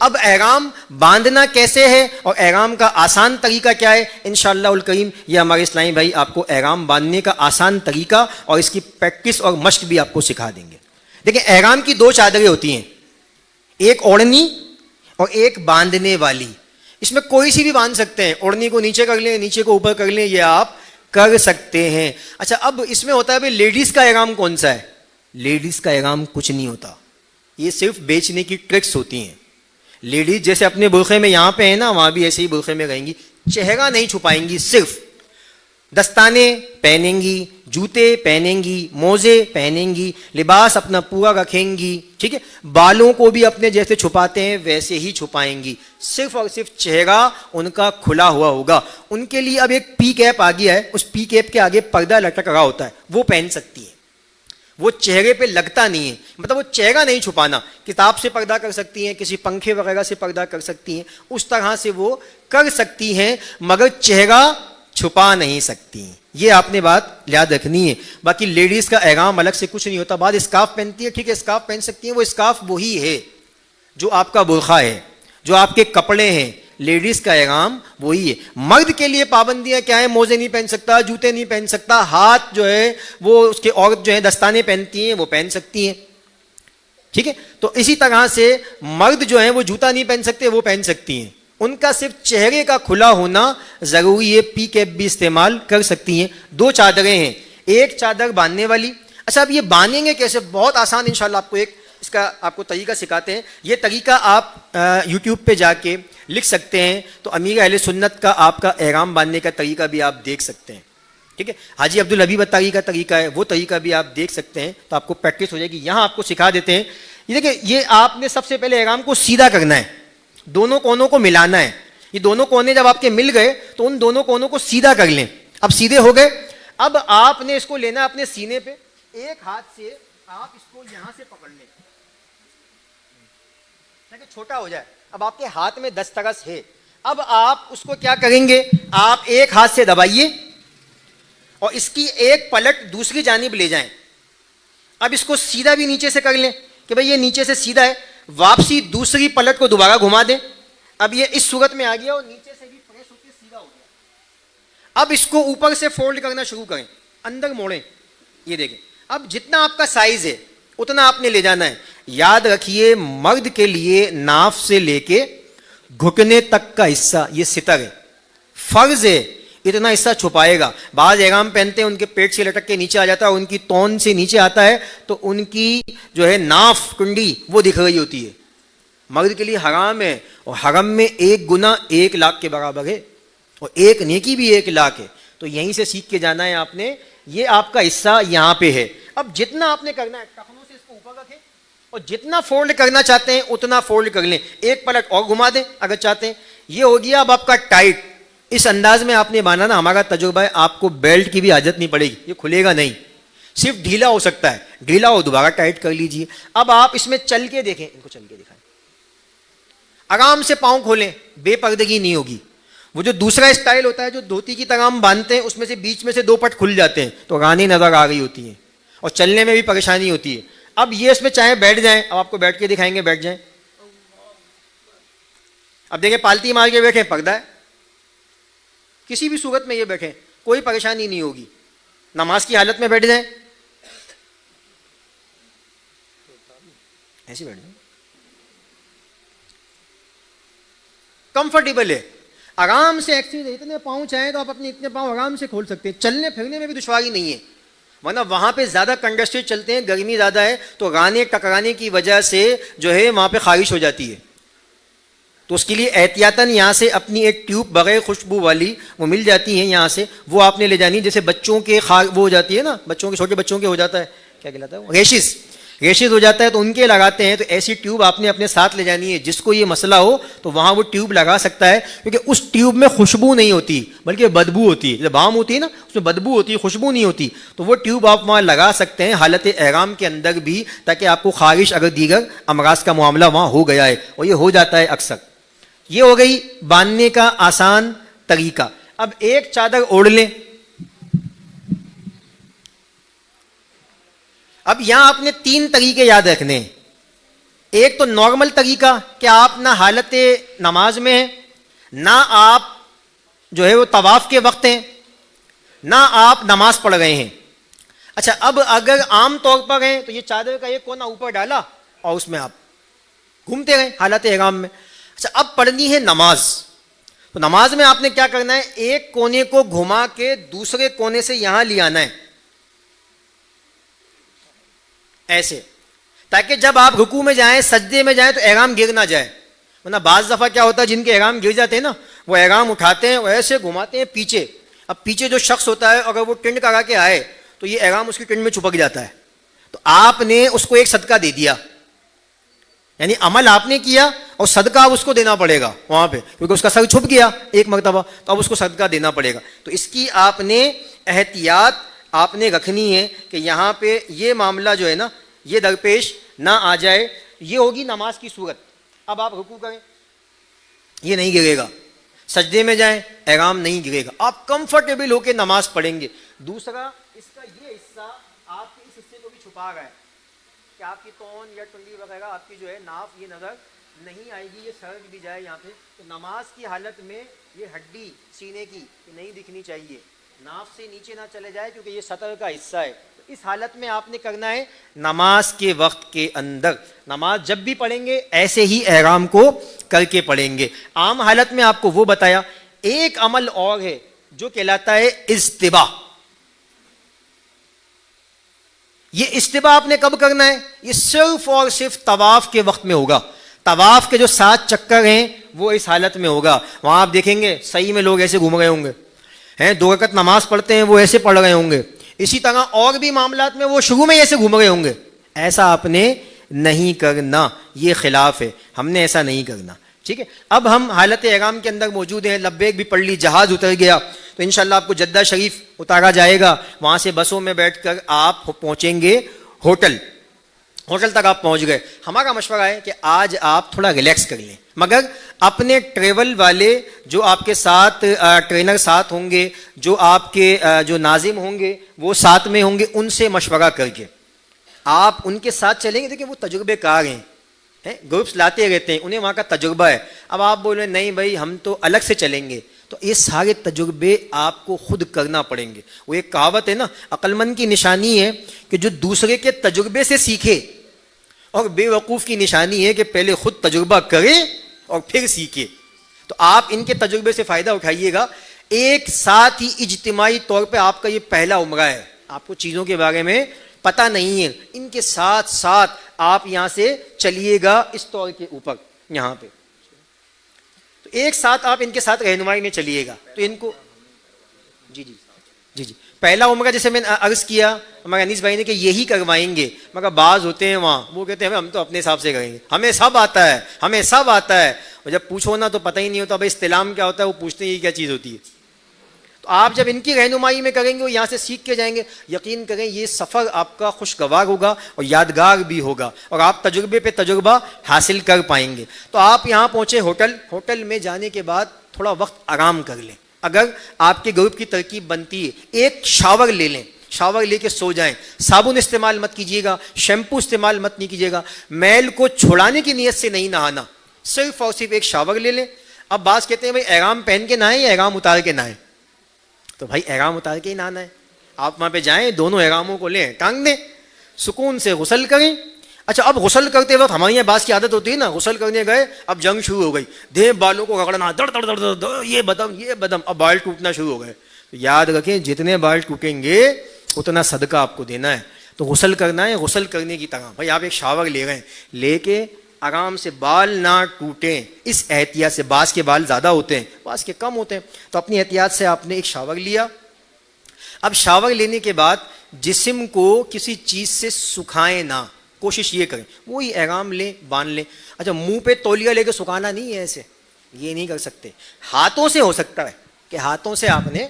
اب احرام باندھنا کیسے ہے اور احرام کا آسان طریقہ کیا ہے، انشاءاللہ الکریم یہ ہمارے اسلامی بھائی آپ کو احرام باندھنے کا آسان طریقہ اور اس کی پریکٹس اور مشق بھی آپ کو سکھا دیں گے۔ دیکھیں احرام کی دو چادریں ہوتی ہیں، ایک اوڑھنی اور ایک باندھنے والی۔ اس میں کوئی سی بھی باندھ سکتے ہیں، اوڑھنی کو نیچے کر لیں، نیچے کو اوپر کر لیں، یہ آپ کر سکتے ہیں۔ اچھا اب اس میں ہوتا ہے بھائی لیڈیز کا احرام کون سا ہے؟ لیڈیز کا احرام کچھ نہیں ہوتا، یہ صرف بیچنے کی ٹرکس ہوتی ہیں۔ لیڈیز جیسے اپنے برقعے میں یہاں پہ ہیں نا، وہاں بھی ایسے ہی برقعے میں رہیں گی، چہرہ نہیں چھپائیں گی، صرف دستانے پہنیں گی، جوتے پہنیں گی، موزے پہنیں گی، لباس اپنا پورا رکھیں گی، ٹھیک ہے، بالوں کو بھی اپنے جیسے چھپاتے ہیں ویسے ہی چھپائیں گی، صرف اور صرف چہرہ ان کا کھلا ہوا ہوگا۔ ان کے لیے اب ایک پی کیپ آ گیا ہے، اس پی کیپ کے آگے پردہ لٹک رہا ہوتا ہے، وہ پہن سکتی ہیں، وہ چہرے پہ لگتا نہیں ہے، مطلب وہ چہرہ نہیں چھپانا، کتاب سے پردہ کر سکتی ہیں، کسی پنکھے وغیرہ سے پردہ کر سکتی ہیں، اس طرح سے وہ کر سکتی ہیں، مگر چہرہ چھپا نہیں سکتی۔ یہ آپ نے بات یاد رکھنی ہے۔ باقی لیڈیز کا احرام الگ سے کچھ نہیں ہوتا، بعد اسکارف پہنتی ہے، ٹھیک ہے اسکارف پہن سکتی ہیں، وہ اسکارف وہی ہے جو آپ کا برقعہ ہے، جو آپ کے کپڑے ہیں، لیڈیز کا احرام وہی ہے۔ مرد کے لیے پابندیاں کیا ہیں؟ موزے نہیں پہن سکتا، جوتے نہیں پہن سکتا، ہاتھ جو ہے وہ اس کے عورت جو ہے دستانے پہنتی ہیں وہ پہن سکتی ہیں، ٹھیک ہے۔ تو اسی طرح سے مرد جو ہیں وہ جوتا نہیں پہن سکتے، وہ پہن سکتی ہیں، ان کا صرف چہرے کا کھلا ہونا ضروری ہے، پی کیپ بھی استعمال کر سکتی ہیں۔ دو چادریں ہیں، ایک چادر باندھنے والی۔ اچھا اب یہ باندھیں گے کیسے؟ بہت آسان، انشاءاللہ آپ کو ایک اس کا آپ کو طریقہ سکھاتے ہیں۔ یہ طریقہ آپ یوٹیوب پہ جا کے لکھ سکتے ہیں، تو امیر اہل سنت کا آپ کا احرام باندھنے کا طریقہ بھی آپ دیکھ سکتے ہیں، ٹھیک ہے۔ حاجی عبدالحبیب اتاری کا طریقہ ہے، وہ طریقہ بھی آپ دیکھ سکتے ہیں، تو آپ کو پریکٹس ہو جائے گی۔ یہاں آپ کو سکھا دیتے ہیں، یہ دیکھیں، یہ آپ نے سب سے پہلے احرام کو سیدھا کرنا ہے، دونوں کونوں کو ملانا ہے۔ یہ دونوں کونے جب آپ کے مل گئے تو ان دونوں کونوں کو سیدھا کر لیں۔ اب سیدھے ہو گئے، اب آپ نے اس کو لینا ہے اپنے سینے پہ، ایک ہاتھ سے آپ اس کو یہاں سے پکڑ لیں تاکہ چھوٹا ہو جائے۔ اب آپ کے ہاتھ میں دسترس ہے، اب آپ اس کو کیا کریں گے، آپ ایک ہاتھ سے دبائیے اور اس کی ایک پلٹ دوسری جانب لے جائیں۔ اب اس کو سیدھا بھی نیچے سے کر لیں کہ بھئی یہ نیچے سے سیدھا ہے، واپسی دوسری پلٹ کو دوبارہ گھما دیں، اب یہ اس صورت میں آ گیا اور نیچے سے بھی پریس ہو کے سیدھا ہو گیا۔ اب اس کو اوپر سے فولڈ کرنا شروع کریں، اندر موڑیں، یہ دیکھیں۔ اب جتنا آپ کا سائز ہے اتنا آپ نے لے جانا ہے۔ یاد رکھیے مرد کے لیے ناف سے لے کے گھٹنے تک کا حصہ یہ ستر ہے، فرض ہے اتنا حصہ چھپائے گا۔ بعض احرام پہنتے ہیں ان کے پیٹ سے لٹک کے نیچے آ جاتا ہے، ان کی تون سے نیچے آتا ہے تو ان کی جو ہے ناف کنڈی وہ دکھ رہی ہوتی ہے۔ مرد کے لیے حرام ہے، اور حرم میں 1 گنا 1 لاکھ کے برابر ہے، اور ایک نیکی بھی 1 لاکھ ہے۔ تو یہیں سے سیکھ کے جانا ہے آپ نے، یہ آپ کا حصہ یہاں پہ ہے۔ اب جتنا آپ نے کرنا ہے ٹخنوں سے اس کو اوپر رکھیں اور جتنا فولڈ کرنا چاہتے ہیں اتنا فولڈ کر لیں، ایک پلٹ اور گھما دیں اگر چاہتے ہیں۔ یہ ہو گیا اب آپ کا ٹائٹ، اس انداز میں آپ نے باندھنا نا، ہمارا تجربہ ہے آپ کو بیلٹ کی بھی حاجت نہیں پڑے گی، یہ کھلے گا نہیں، صرف ڈھیلا ہو سکتا ہے، ڈھیلا ہو دوبارہ ٹائٹ کر لیجئے۔ اب آپ اس میں چل کے دیکھیں، ان کو چل کے دکھائیں، آرام سے پاؤں کھولیں، بے پردگی نہیں ہوگی۔ وہ جو دوسرا اسٹائل ہوتا ہے جو دھوتی کی طرح ہم باندھتے ہیں، اس میں سے بیچ میں سے 2 پٹ کھل جاتے ہیں تو رانی نظر آ رہی ہوتی ہیں اور چلنے میں بھی پریشانی ہوتی ہے۔ اب یہ اس میں چاہے بیٹھ جائیں، اب آپ کو بیٹھ کے دکھائیں گے، بیٹھ جائیں۔ اب دیکھیں پالتی مار کے بیٹھیں، پردہ ہے، کسی بھی صورت میں یہ بیٹھیں کوئی پریشانی نہیں ہوگی۔ نماز کی حالت میں بیٹھ جائیں، ایسے بیٹھ جائیں، کمفرٹیبل ہے، آرام سے ایکسرسائز ہے۔ اتنے پاؤں چاہیں تو آپ اپنے اتنے پاؤں آرام سے کھول سکتے ہیں، چلنے پھرنے میں بھی دشواری نہیں ہے، ورنہ وہاں پہ زیادہ کنجسٹڈ چلتے ہیں، گرمی زیادہ ہے تو رانے ٹکرانے کی وجہ سے جو ہے وہاں پہ خارش ہو جاتی ہے، تو اس کے لیے احتیاطاً یہاں سے اپنی ایک ٹیوب بغیر خوشبو والی وہ مل جاتی ہیں یہاں سے، وہ آپ نے لے جانی۔ جیسے بچوں کے وہ ہو جاتی ہے نا، بچوں کے چھوٹے بچوں کے ہو جاتا ہے، کیا کہلاتا ہے، ریشز ہو جاتا ہے تو ان کے لگاتے ہیں، تو ایسی ٹیوب آپ نے اپنے ساتھ لے جانی ہے۔ جس کو یہ مسئلہ ہو تو وہاں وہ ٹیوب لگا سکتا ہے، کیونکہ اس ٹیوب میں خوشبو نہیں ہوتی بلکہ بدبو ہوتی ہے، جب بام ہوتی ہے نا اس میں بدبو ہوتی ہے، خوشبو نہیں ہوتی، تو وہ ٹیوب آپ وہاں لگا سکتے ہیں حالت احرام کے اندر بھی، تاکہ آپ کو خارش اگر دیگر امراض کا معاملہ وہاں ہو گیا ہے، اور یہ ہو جاتا ہے اکثر۔ یہ ہو گئی باندھنے کا آسان طریقہ۔ اب ایک چادر اوڑھ لیں، اب یہاں آپ نے 3 طریقے یاد رکھنے ہیں۔ ایک تو نارمل طریقہ کہ آپ نہ حالت نماز میں ہیں، نہ آپ جو ہے وہ طواف کے وقت ہیں، نہ آپ نماز پڑھ رہے ہیں. اچھا اب اگر عام طور پر ہیں تو یہ چادر کا ایک کونا اوپر ڈالا اور اس میں آپ گھومتے رہے حالت احرام میں. اچھا اب پڑھنی ہے نماز، تو نماز میں آپ نے کیا کرنا ہے، ایک کونے کو گھما کے دوسرے کونے سے یہاں لے آنا ہے ایسے، تاکہ جب آپ رکوع میں جائیں سجدے میں جائیں تو احرام گر نہ جائے. ورنہ بعض دفعہ کیا ہوتا ہے جن کے احرام گر جاتے ہیں نا، وہ احرام اٹھاتے ہیں اور ایسے گھماتے ہیں پیچھے. اب پیچھے جو شخص ہوتا ہے اگر وہ ٹنڈ کرا کے آئے تو یہ احرام اس کی ٹنڈ میں چپک جاتا ہے. تو آپ نے اس کو ایک صدقہ دے دیا، یعنی عمل آپ نے کیا اور صدقہ اب اس کو دینا پڑے گا وہاں پہ، کیونکہ اس کا سر چھپ گیا ایک مرتبہ، تو اب اس کو صدقہ دینا پڑے گا. تو اس کی آپ نے احتیاط آپ نے رکھنی ہے کہ یہاں پہ یہ معاملہ جو ہے نا یہ درپیش نہ آ جائے. یہ ہوگی نماز کی صورت. اب آپ رکوع کریں، یہ نہیں گرے گا. سجدے میں جائیں، احرام نہیں گرے گا. آپ کمفرٹیبل ہو کے نماز پڑھیں گے. دوسرا اس کا یہ حصہ آپ کے اس حصے کو بھی چھپا گیا ہے کہ آپ کی تون یا ٹنڈی وغیرہ آپ کی جو ہے ناف یہ نظر نہیں آئے گی، یہ سرک بھی جائے یہاں پہ. تو نماز کی حالت میں یہ ہڈی سینے کی نہیں دکھنی چاہیے، ناف سے نیچے نہ چلے جائے کیونکہ یہ سطر کا حصہ ہے. اس حالت میں آپ نے کرنا ہے نماز کے وقت کے اندر، نماز جب بھی پڑھیں گے ایسے ہی احرام کو کر کے پڑھیں گے. عام حالت میں آپ کو وہ بتایا. ایک عمل اور ہے جو کہلاتا ہے اجتباء. یہ اجتباء آپ نے کب کرنا ہے؟ یہ صرف اور صرف طواف کے وقت میں ہوگا. طواف کے جو 7 چکر ہیں وہ اس حالت میں ہوگا. وہاں آپ دیکھیں گے صحیح میں لوگ ایسے گھوم رہے ہوں گے، 2 رکعت نماز پڑھتے ہیں وہ ایسے پڑھ رہے ہوں گے. اسی طرح اور بھی معاملات میں وہ شروع میں ایسے گھوم رہے ہوں گے. ایسا آپ نے نہیں کرنا، یہ خلاف ہے، ہم نے ایسا نہیں کرنا. ٹھیک ہے. اب ہم حالت احرام کے اندر موجود ہیں، لبیک بھی پڑھ لی، جہاز اتر گیا تو انشاءاللہ آپ کو جدہ شریف اتارا جائے گا. وہاں سے بسوں میں بیٹھ کر آپ پہنچیں گے ہوٹل تک آپ پہنچ گئے. ہمارا مشورہ ہے کہ آج آپ تھوڑا ریلیکس کر لیں، مگر اپنے ٹریول والے جو آپ کے ساتھ ٹرینر ساتھ ہوں گے، جو آپ کے جو ناظم ہوں گے وہ ساتھ میں ہوں گے، ان سے مشورہ کر کے آپ ان کے ساتھ چلیں گے. دیکھیں وہ تجربے کار ہیں، گروپس لاتے رہتے ہیں، انہیں وہاں کا تجربہ ہے. اب آپ بولیں نہیں بھائی ہم تو الگ سے چلیں گے، تو یہ سارے تجربے آپ کو خود کرنا پڑیں گے. وہ ایک کہاوت ہے نا، عقل مند کی نشانی ہے کہ جو دوسرے کے تجربے سے سیکھے، اور بے وقوف کی نشانی ہے کہ پہلے خود تجربہ کرے اور پھر سیکھے. تو آپ ان کے تجربے سے فائدہ اٹھائیے گا. ایک ساتھ ہی اجتماعی طور پہ آپ کا یہ پہلا عمرہ ہے، آپ کو چیزوں کے بارے میں پتہ نہیں ہے، ان کے ساتھ ساتھ آپ یہاں سے چلیے گا اس طور کے اوپر یہاں پہ. تو ایک ساتھ آپ ان کے ساتھ رہنمائی میں چلیے گا. تو ان کو جی پہلا عمرہ جیسے میں نے عرض کیا ہمارے انیس بھائی نے کہ یہی کروائیں گے، مگر بعض ہوتے ہیں وہاں وہ کہتے ہیں ہم تو اپنے حساب سے کریں گے، ہمیں سب آتا ہے. اور جب پوچھو نا تو پتہ ہی نہیں ہوتا بھائی استلام کیا ہوتا ہے، وہ پوچھتے ہیں یہ کیا چیز ہوتی ہے. تو آپ جب ان کی رہنمائی میں کریں گے وہ یہاں سے سیکھ کے جائیں گے. یقین کریں یہ سفر آپ کا خوشگوار ہوگا اور یادگار بھی ہوگا، اور آپ تجربے پہ تجربہ حاصل کر پائیں گے. تو آپ یہاں پہنچے ہوٹل میں جانے کے بعد تھوڑا وقت آرام کر لیں. اگر آپ کے گروپ کی ترکیب بنتی ہے ایک شاور لے لیں، شاور لے کے سو جائیں. صابن استعمال مت کیجیے گا، شیمپو استعمال مت نہیں کیجیے گا. میل کو چھڑانے کی نیت سے نہیں نہانا، صرف اور صرف ایک شاور لے لیں. اب بعض کہتے ہیں بھائی احرام پہن کے نہائیں یا احرام اتار کے نہائیں. تو بھائی احرام اتار کے ہی نہانا ہے. آپ وہاں پہ جائیں، دونوں احراموں کو لیں، ٹانگ دیں، سکون سے غسل کریں. اچھا اب غسل کرتے وقت ہماری یہاں بعض کی عادت ہوتی ہے نا، غسل کرنے گئے اب جنگ شروع ہو گئی، دے بالوں کو رگڑنا، دڑ دڑ دڑ دڑ دڑ، یہ بدم، اب بال ٹوٹنا شروع ہو گئے. تو یاد رکھیں جتنے بال ٹوٹیں گے اتنا صدقہ آپ کو دینا ہے. تو غسل کرنا ہے غسل کرنے کی طرح. بھائی آپ ایک شاور لے رہے ہیں، لے کے آرام سے بال نہ ٹوٹیں، اس احتیاط سے. بعض کے بال زیادہ ہوتے ہیں بعض کے کم ہوتے ہیں، تو اپنی احتیاط سے آپ نے ایک شاور لیا. اب شاور لینے کے بعد جسم کو کسی چیز سے سکھائیں نہ، کوشش یہ کریں وہی احرام لیں باندھ لیں. اچھا منہ پہ تولیہ لے کے سکھانا نہیں ہے، ایسے یہ نہیں کر سکتے. ہاتھوں سے ہو سکتا ہے کہ ہاتھوں سے آپ نے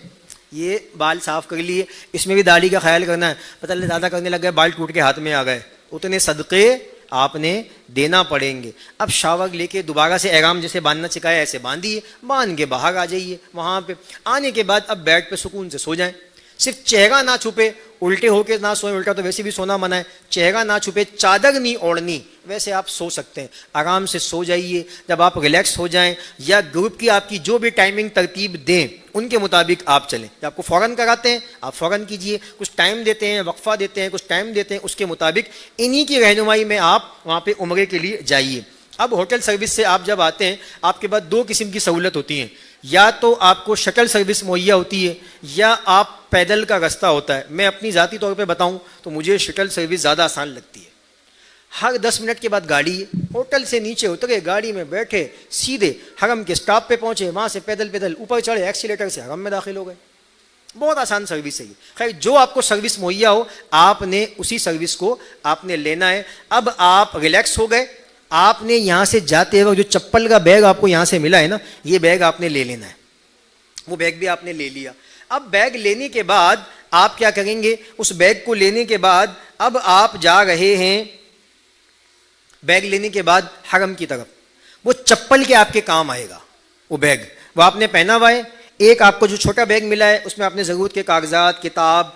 یہ بال صاف کر لیے. اس میں بھی داڑھی کا خیال کرنا ہے، پتہ نہیں زیادہ کرنے لگ گئے بال ٹوٹ کے ہاتھ میں آ گئے، اتنے صدقے آپ نے دینا پڑیں گے. اب شاور لے کے دوبارہ سے احرام جیسے باندھنا سکھایا ایسے باندھیے، باندھ کے باہر آ جائیے. وہاں پہ آنے کے بعد اب بیڈ پہ سکون سے سو جائیں. صرف چہرہ نہ چھپے، الٹے ہو کے نہ سوئیں, الٹا تو ویسے بھی سونا منع ہے, چہرہ نہ چھپے, چادر نہیں اوڑھنی, ویسے آپ سو سکتے ہیں, آرام سے سو جائیے. جب آپ ریلیکس ہو جائیں یا گروپ کی آپ کی جو بھی ٹائمنگ ترتیب دیں ان کے مطابق آپ چلیں. جب آپ کو فوراً کراتے ہیں آپ فوراً کیجیے, کچھ ٹائم دیتے ہیں, وقفہ دیتے ہیں, کچھ ٹائم دیتے ہیں, اس کے مطابق انہی کی رہنمائی میں آپ وہاں پہ عمرے کے لیے جائیے. اب ہوٹل سروس سے آپ جب آتے ہیں آپ کے پاس دو قسم کی سہولت ہوتی ہیں, یا تو آپ کو شٹل سروس مہیا ہوتی ہے یا آپ پیدل کا راستہ ہوتا ہے. میں اپنی ذاتی طور پہ بتاؤں تو مجھے شٹل سروس زیادہ آسان لگتی ہے. ہر 10 منٹ کے بعد گاڑی ہے, ہوٹل سے نیچے اترے, گاڑی میں بیٹھے, سیدھے حرم کے اسٹاپ پہ پہنچے, وہاں سے پیدل اوپر چڑھے, ایکسیلیٹر سے حرم میں داخل ہو گئے. بہت آسان سروس ہے یہ. خیر جو آپ کو سروس مہیا ہو آپ نے اسی سروس کو آپ نے لینا ہے. اب آپ ریلیکس ہو گئے, آپ نے یہاں سے جاتے وقت جو چپل کا بیگ آپ کو یہاں سے ملا ہے نا, یہ بیگ آپ نے لے لینا ہے. وہ بیگ بھی آپ نے لے لیا. اب بیگ لینے کے بعد آپ کیا کریں گے, اس بیگ کو لینے کے بعد اب آپ جا رہے ہیں, بیگ لینے کے بعد حرم کی طرف. وہ چپل کے آپ کے کام آئے گا. وہ بیگ وہ آپ نے پہنا ہوا ہے. ایک آپ کو جو چھوٹا بیگ ملا ہے اس میں آپ نے ضرورت کے کاغذات, کتاب,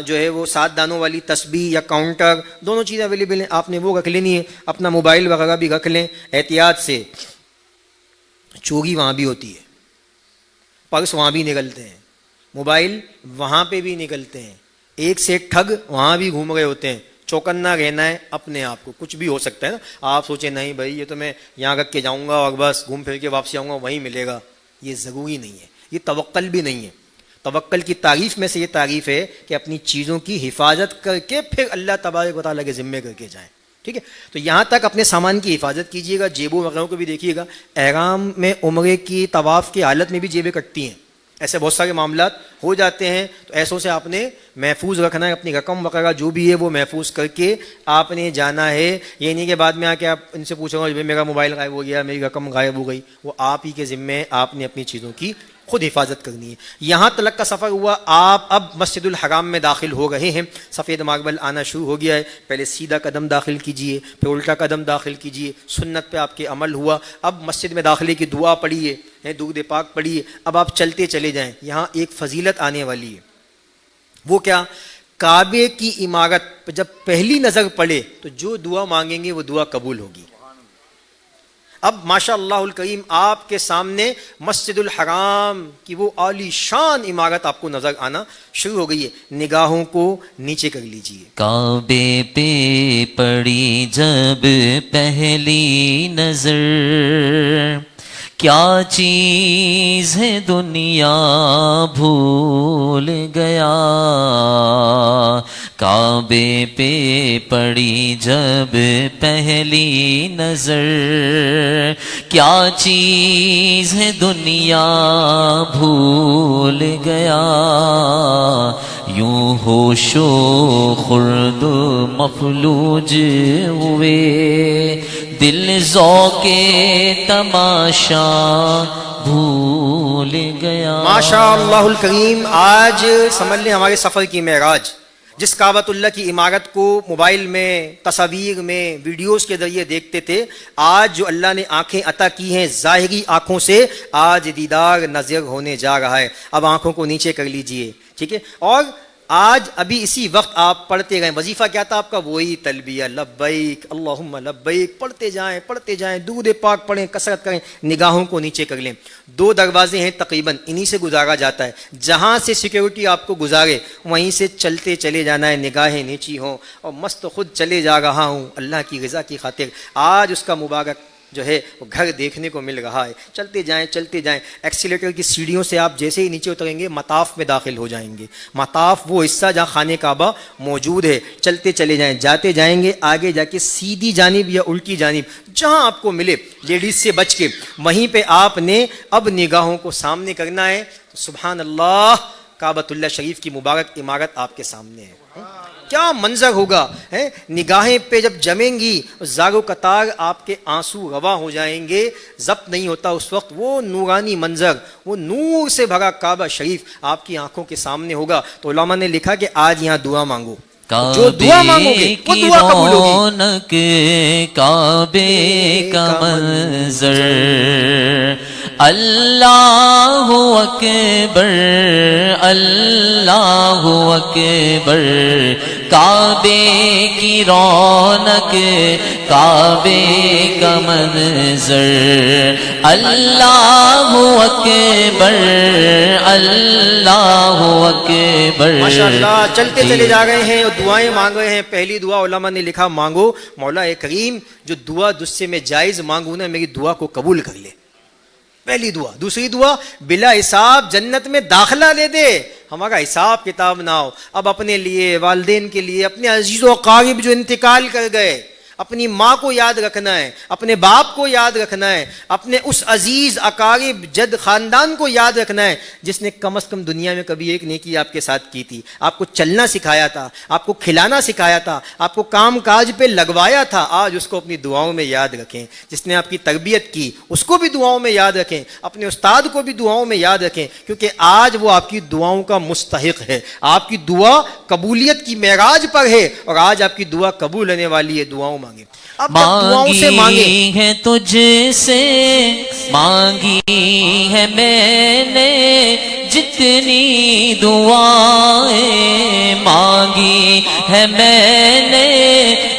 جو ہے وہ 7 دانوں والی تسبیح یا کاؤنٹر, دونوں چیزیں اویلیبل ہیں, آپ نے وہ رکھ لینی ہے. اپنا موبائل وغیرہ بھی رکھ لیں احتیاط سے. چوری وہاں بھی ہوتی ہے, پرس وہاں بھی نکلتے ہیں, موبائل وہاں پہ بھی نکلتے ہیں, ایک سے ایک ٹھگ وہاں بھی گھوم رہے ہوتے ہیں. چوکنا رہنا ہے اپنے آپ کو, کچھ بھی ہو سکتا ہے نا. آپ سوچیں نہیں بھائی یہ تو میں یہاں رکھ کے جاؤں گا اور بس گھوم پھر کے واپسی آؤں گا وہیں ملے گا, یہ ضروری نہیں ہے. یہ توکل بھی نہیں ہے. توکل کی تعریف میں سے یہ تعریف ہے کہ اپنی چیزوں کی حفاظت کر کے پھر اللہ تبارک و تعالیٰ کے ذمے کر کے جائیں. ٹھیک ہے, تو یہاں تک اپنے سامان کی حفاظت کیجیے گا. جیبوں وغیرہ کو بھی دیکھیے گا. احرام میں عمرے کی طواف کی حالت میں بھی جیبیں کٹتی ہیں, ایسے بہت سارے معاملات ہو جاتے ہیں. تو ایسوں سے آپ نے محفوظ رکھنا ہے. اپنی رقم وغیرہ جو بھی ہے وہ محفوظ کر کے آپ نے جانا ہے. یہ نہیں کہ بعد میں آ کے آپ ان سے پوچھو گا میرا موبائل غائب ہو گیا, میری رقم غائب ہو گئی. وہ آپ ہی کے ذمے ہے, آپ نے اپنی چیزوں کی خود حفاظت کرنی ہے. یہاں تلک کا سفر ہوا, آپ اب مسجد الحرام میں داخل ہو رہے ہیں. سفید ماربل آنا شروع ہو گیا ہے. پہلے سیدھا قدم داخل کیجئے, پھر الٹا قدم داخل کیجئے. سنت پہ آپ کے عمل ہوا. اب مسجد میں داخلے کی دعا پڑھیے, درود پاک پڑھیے. اب آپ چلتے چلے جائیں. یہاں ایک فضیلت آنے والی ہے. وہ کیا, کعبے کی عمارت پہ جب پہلی نظر پڑے تو جو دعا مانگیں گے وہ دعا قبول ہوگی. اب ماشاء اللہ الکریم آپ کے سامنے مسجد الحرام کی وہ عالی شان عمارت آپ کو نظر آنا شروع ہو گئی ہے. نگاہوں کو نیچے کر لیجئے. کعبے پہ پڑی جب پہلی نظر, کیا چیز ہے دنیا بھول گیا. کعبے پہ پڑی جب پہلی نظر, کیا چیز ہے دنیا بھول گیا. یوں ہوش و خرد مفلوج ہوئے, دل ذوق تماشا بھول گیا. ماشاء اللہ الکریم آج سمجھ لیں ہمارے سفر کی معراج. جس کعبۃ اللہ کی عمارت کو موبائل میں, تصاویر میں, ویڈیوز کے ذریعے دیکھتے تھے, آج جو اللہ نے آنکھیں عطا کی ہیں ظاہری آنکھوں سے, آج دیدار نظر ہونے جا رہا ہے. اب آنکھوں کو نیچے کر لیجئے. ٹھیک ہے, اور آج ابھی اسی وقت آپ پڑھتے گئے. وظیفہ کیا تھا آپ کا, وہی تلبیہ لبیک اللہم لبیک پڑھتے جائیں, درود پاک پڑھیں, کثرت کریں. نگاہوں کو نیچے کر لیں. 2 دروازے ہیں تقریباً, انہی سے گزارا جاتا ہے. جہاں سے سیکیورٹی آپ کو گزارے وہیں سے چلتے چلے جانا ہے, نگاہیں نیچی ہوں اور مست خود چلے جا رہا ہوں اللہ کی رضا کی خاطر. آج اس کا مبارک جو ہے وہ گھر دیکھنے کو مل رہا ہے. چلتے جائیں. ایکسیلیٹر کی سیڑھیوں سے آپ جیسے ہی نیچے اتریں گے مطاف میں داخل ہو جائیں گے. مطاف وہ حصہ جہاں خانہ کعبہ موجود ہے. چلتے چلے جائیں, جاتے جائیں گے. آگے جا کے سیدھی جانب یا الٹی جانب جہاں آپ کو ملے لیڈیز سے بچ کے, وہیں پہ آپ نے اب نگاہوں کو سامنے کرنا ہے. سبحان اللہ, کعبۃ اللہ شریف کی مبارک عمارت آپ کے سامنے ہے. کیا منظر ہوگا, نگاہیں پہ جب جمیں گی زارو قطار آپ کے آنسو رواں ہو جائیں گے. ضبط نہیں ہوتا اس وقت وہ نورانی منظر, وہ نور سے بھرا کعبہ شریف آپ کی آنکھوں کے سامنے ہوگا. تو علماء نے لکھا کہ آج یہاں دعا مانگو, جو دعا مانگو گے وہ دعا قبول ہوگی. کعبے کا منظر اللہ اکبر اللہ اکبر، کعبے کی رونق کعبے کا منظر، اللہ اکبر اللہ اکبر۔ ماشاءاللہ، چلتے چلے جا رہے ہیں اور دعائیں مانگ رہے ہیں۔ پہلی دعا علماء نے لکھا، مانگو مولا کریم جو دعا تجھ سے میں جائز مانگوں نا، میری دعا کو قبول کر لے، پہلی دعا۔ دوسری دعا، بلا حساب جنت میں داخلہ دے دے، ہمارا حساب کتاب نہ ہو۔ اب اپنے لیے، والدین کے لیے، اپنے عزیز و اقارب جو انتقال کر گئے، اپنی ماں کو یاد رکھنا ہے، اپنے باپ کو یاد رکھنا ہے، اپنے اس عزیز اقارب جد خاندان کو یاد رکھنا ہے جس نے کم از کم دنیا میں کبھی ایک نیکی آپ کے ساتھ کی تھی، آپ کو چلنا سکھایا تھا، آپ کو کھلانا سکھایا تھا، آپ کو کام کاج پہ لگوایا تھا۔ آج اس کو اپنی دعاؤں میں یاد رکھیں۔ جس نے آپ کی تربیت کی اس کو بھی دعاؤں میں یاد رکھیں، اپنے استاد کو بھی دعاؤں میں یاد رکھیں، کیونکہ آج وہ آپ کی دعاؤں کا مستحق ہے۔ آپ کی دعا قبولیت کی معراج پر ہے اور آج آپ کی دعا قبول ہونے والی ہے۔ دعاؤں مانگیں۔ اب دعاؤں سے مانگی ہے تجھ سے، مانگی ہے میں نے جتنی دعائیں، مانگی ہے میں نے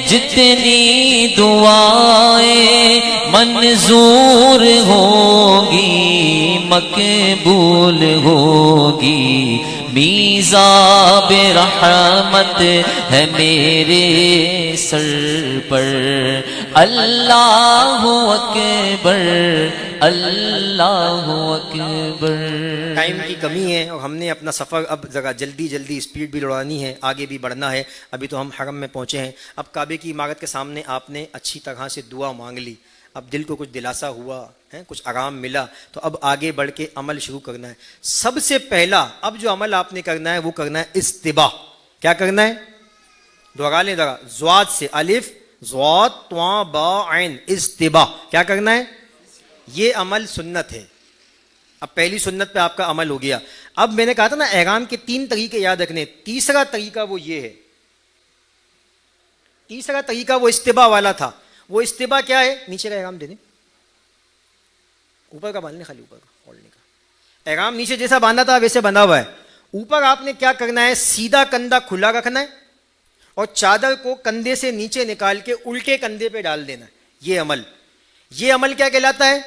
جتنی دعائیں، منظور ہوگی مقبول ہوگی، میزاب رحمت ہے میرے سر پر، اللہ اکبر اللہ اکبر۔ ٹائم کی کمی ہے اور ہم نے اپنا سفر اب ذرا جلدی اسپیڈ بھی لڑانی ہے، آگے بھی بڑھنا ہے۔ ابھی تو ہم حرم میں پہنچے ہیں۔ اب کعبے کی عمارت کے سامنے آپ نے اچھی طرح سے دعا مانگ لی، اب دل کو کچھ دلاسا ہوا ہے، کچھ آرام ملا، تو اب آگے بڑھ کے عمل شروع کرنا ہے۔ سب سے پہلا اب جو عمل آپ نے کرنا ہے وہ کرنا ہے استباء۔ کیا کرنا ہے؟ دوہرا لیں ذرا، زواد سے، الف زواد طا با عین، استباء۔ کیا کرنا ہے؟ یہ عمل سنت ہے۔ اب پہلی سنت پہ آپ کا عمل ہو گیا۔ اب میں نے کہا تھا نا احرام کے 3 طریقے یاد رکھنے، تیسرا طریقہ وہ یہ ہے، تیسرا طریقہ وہ استباء والا تھا۔ وہ استباء کیا ہے؟ نیچے کا احرام دے دیں، اوپر کا باندھنے، خالی اوپر کا کھولنے کا۔ احرام نیچے جیسا باندھا تھا ویسے بندھا ہوا ہے۔ اوپر آپ نے کیا کرنا ہے؟ سیدھا کندھا کھلا رکھنا ہے اور چادر کو کندھے سے نیچے نکال کے الٹے کندھے پہ ڈال دینا ہے۔ یہ عمل کیا کہلاتا ہے؟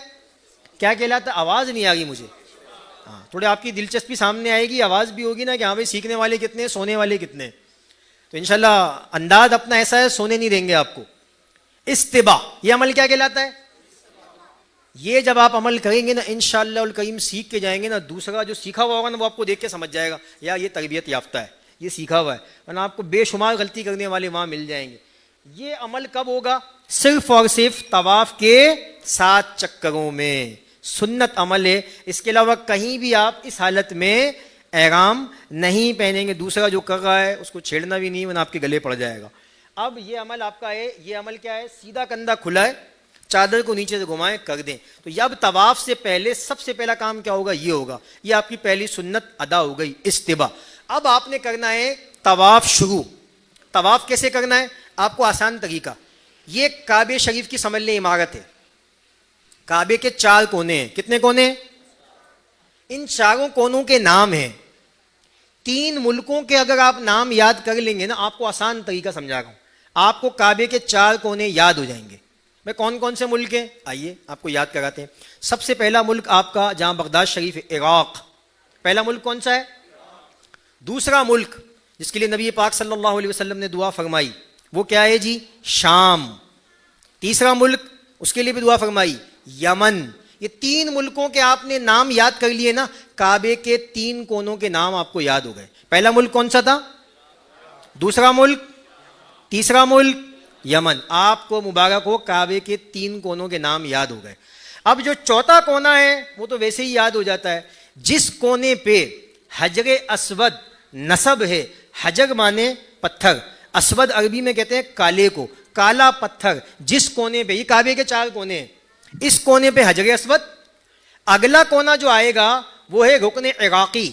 کیا کہلاتا ہے؟ آواز نہیں آ گئی مجھے، ہاں تھوڑے آپ کی دلچسپی سامنے آئے گی، آواز بھی ہوگی نا کہ ہاں بھائی سیکھنے والے کتنے، سونے والے کتنے۔ تو انشاءاللہ انداز اپنا ایسا ہے، سونے نہیں دیں گے آپ کو۔ استباء، یہ عمل کیا کہلاتا ہے؟ یہ جب آپ عمل کریں گے نا انشاءاللہ الکریم سیکھ کے جائیں گے نا، دوسرا جو سیکھا ہوا ہوگا نا وہ آپ کو دیکھ کے سمجھ جائے گا یا یہ تربیت یافتہ ہے، یہ سیکھا ہوا ہے، ورنہ آپ کو بے شمار غلطی کرنے والے وہاں مل جائیں گے۔ یہ عمل کب ہوگا؟ صرف اور صرف طواف کے 7 چکروں میں، سنت عمل ہے۔ اس کے علاوہ کہیں بھی آپ اس حالت میں احرام نہیں پہنیں گے۔ دوسرا جو کر رہا ہے اس کو چھیڑنا بھی نہیں ورنہ آپ کے گلے پڑ جائے گا۔ اب یہ عمل آپ کا ہے، یہ عمل کیا ہے؟ سیدھا کندھا کھلا ہے، چادر کو نیچے سے گھمائیں، کر دیں۔ تو یہ اب طواف سے پہلے سب سے پہلا کام کیا ہوگا؟ یہ ہوگا، یہ آپ کی پہلی سنت ادا ہو گئی، استباء۔ اب آپ نے کرنا ہے طواف شروع۔ طواف کیسے کرنا ہے؟ آپ کو آسان طریقہ، یہ کعبے شریف کی سمجھ لیں عمارت ہے، کعبے کے 4 کونے ہیں۔ کتنے کونے؟ ان چاروں کونوں کے نام ہیں۔ 3 ملکوں کے اگر آپ نام یاد کر لیں گے نا، آپ کو آسان طریقہ سمجھا رہا ہوں، آپ کو کعبے کے 4 کونے یاد ہو جائیں گے۔ میں کون کون سے ملک ہیں آئیے آپ کو یاد کراتے ہیں۔ سب سے پہلا ملک آپ کا جہاں بغداد شریف ہے، عراق، پہلا ملک کون سا ہے؟ دوسرا ملک جس کے لیے نبی پاک صلی اللہ علیہ وسلم نے دعا فرمائی وہ کیا ہے جی؟ شام۔ تیسرا ملک اس کے لیے بھی دعا فرمائی، یمن۔ یہ 3 ملکوں کے آپ نے نام یاد کر لیے نا، کعبے کے 3 کونوں کے نام آپ کو یاد ہو گئے۔ پہلا ملک کون سا تھا؟ دوسرا ملک، تیسرا ملک یمن۔ آپ کو مبارک ہو، کعبے کے 3 کونوں کے نام یاد ہو گئے۔ اب جو چوتھا کونا ہے وہ تو ویسے ہی یاد ہو جاتا ہے، جس کونے پہ حجر اسود نصب ہے، حجر مانے پتھر، اسود عربی میں کہتے ہیں کالے کو، کالا پتھر، جس کونے پہ، یہ کعبے کے 4 کونے ہیں، اس کونے پہ حجر اسود۔ اگلا کونا جو آئے گا وہ ہے رکن عراقی،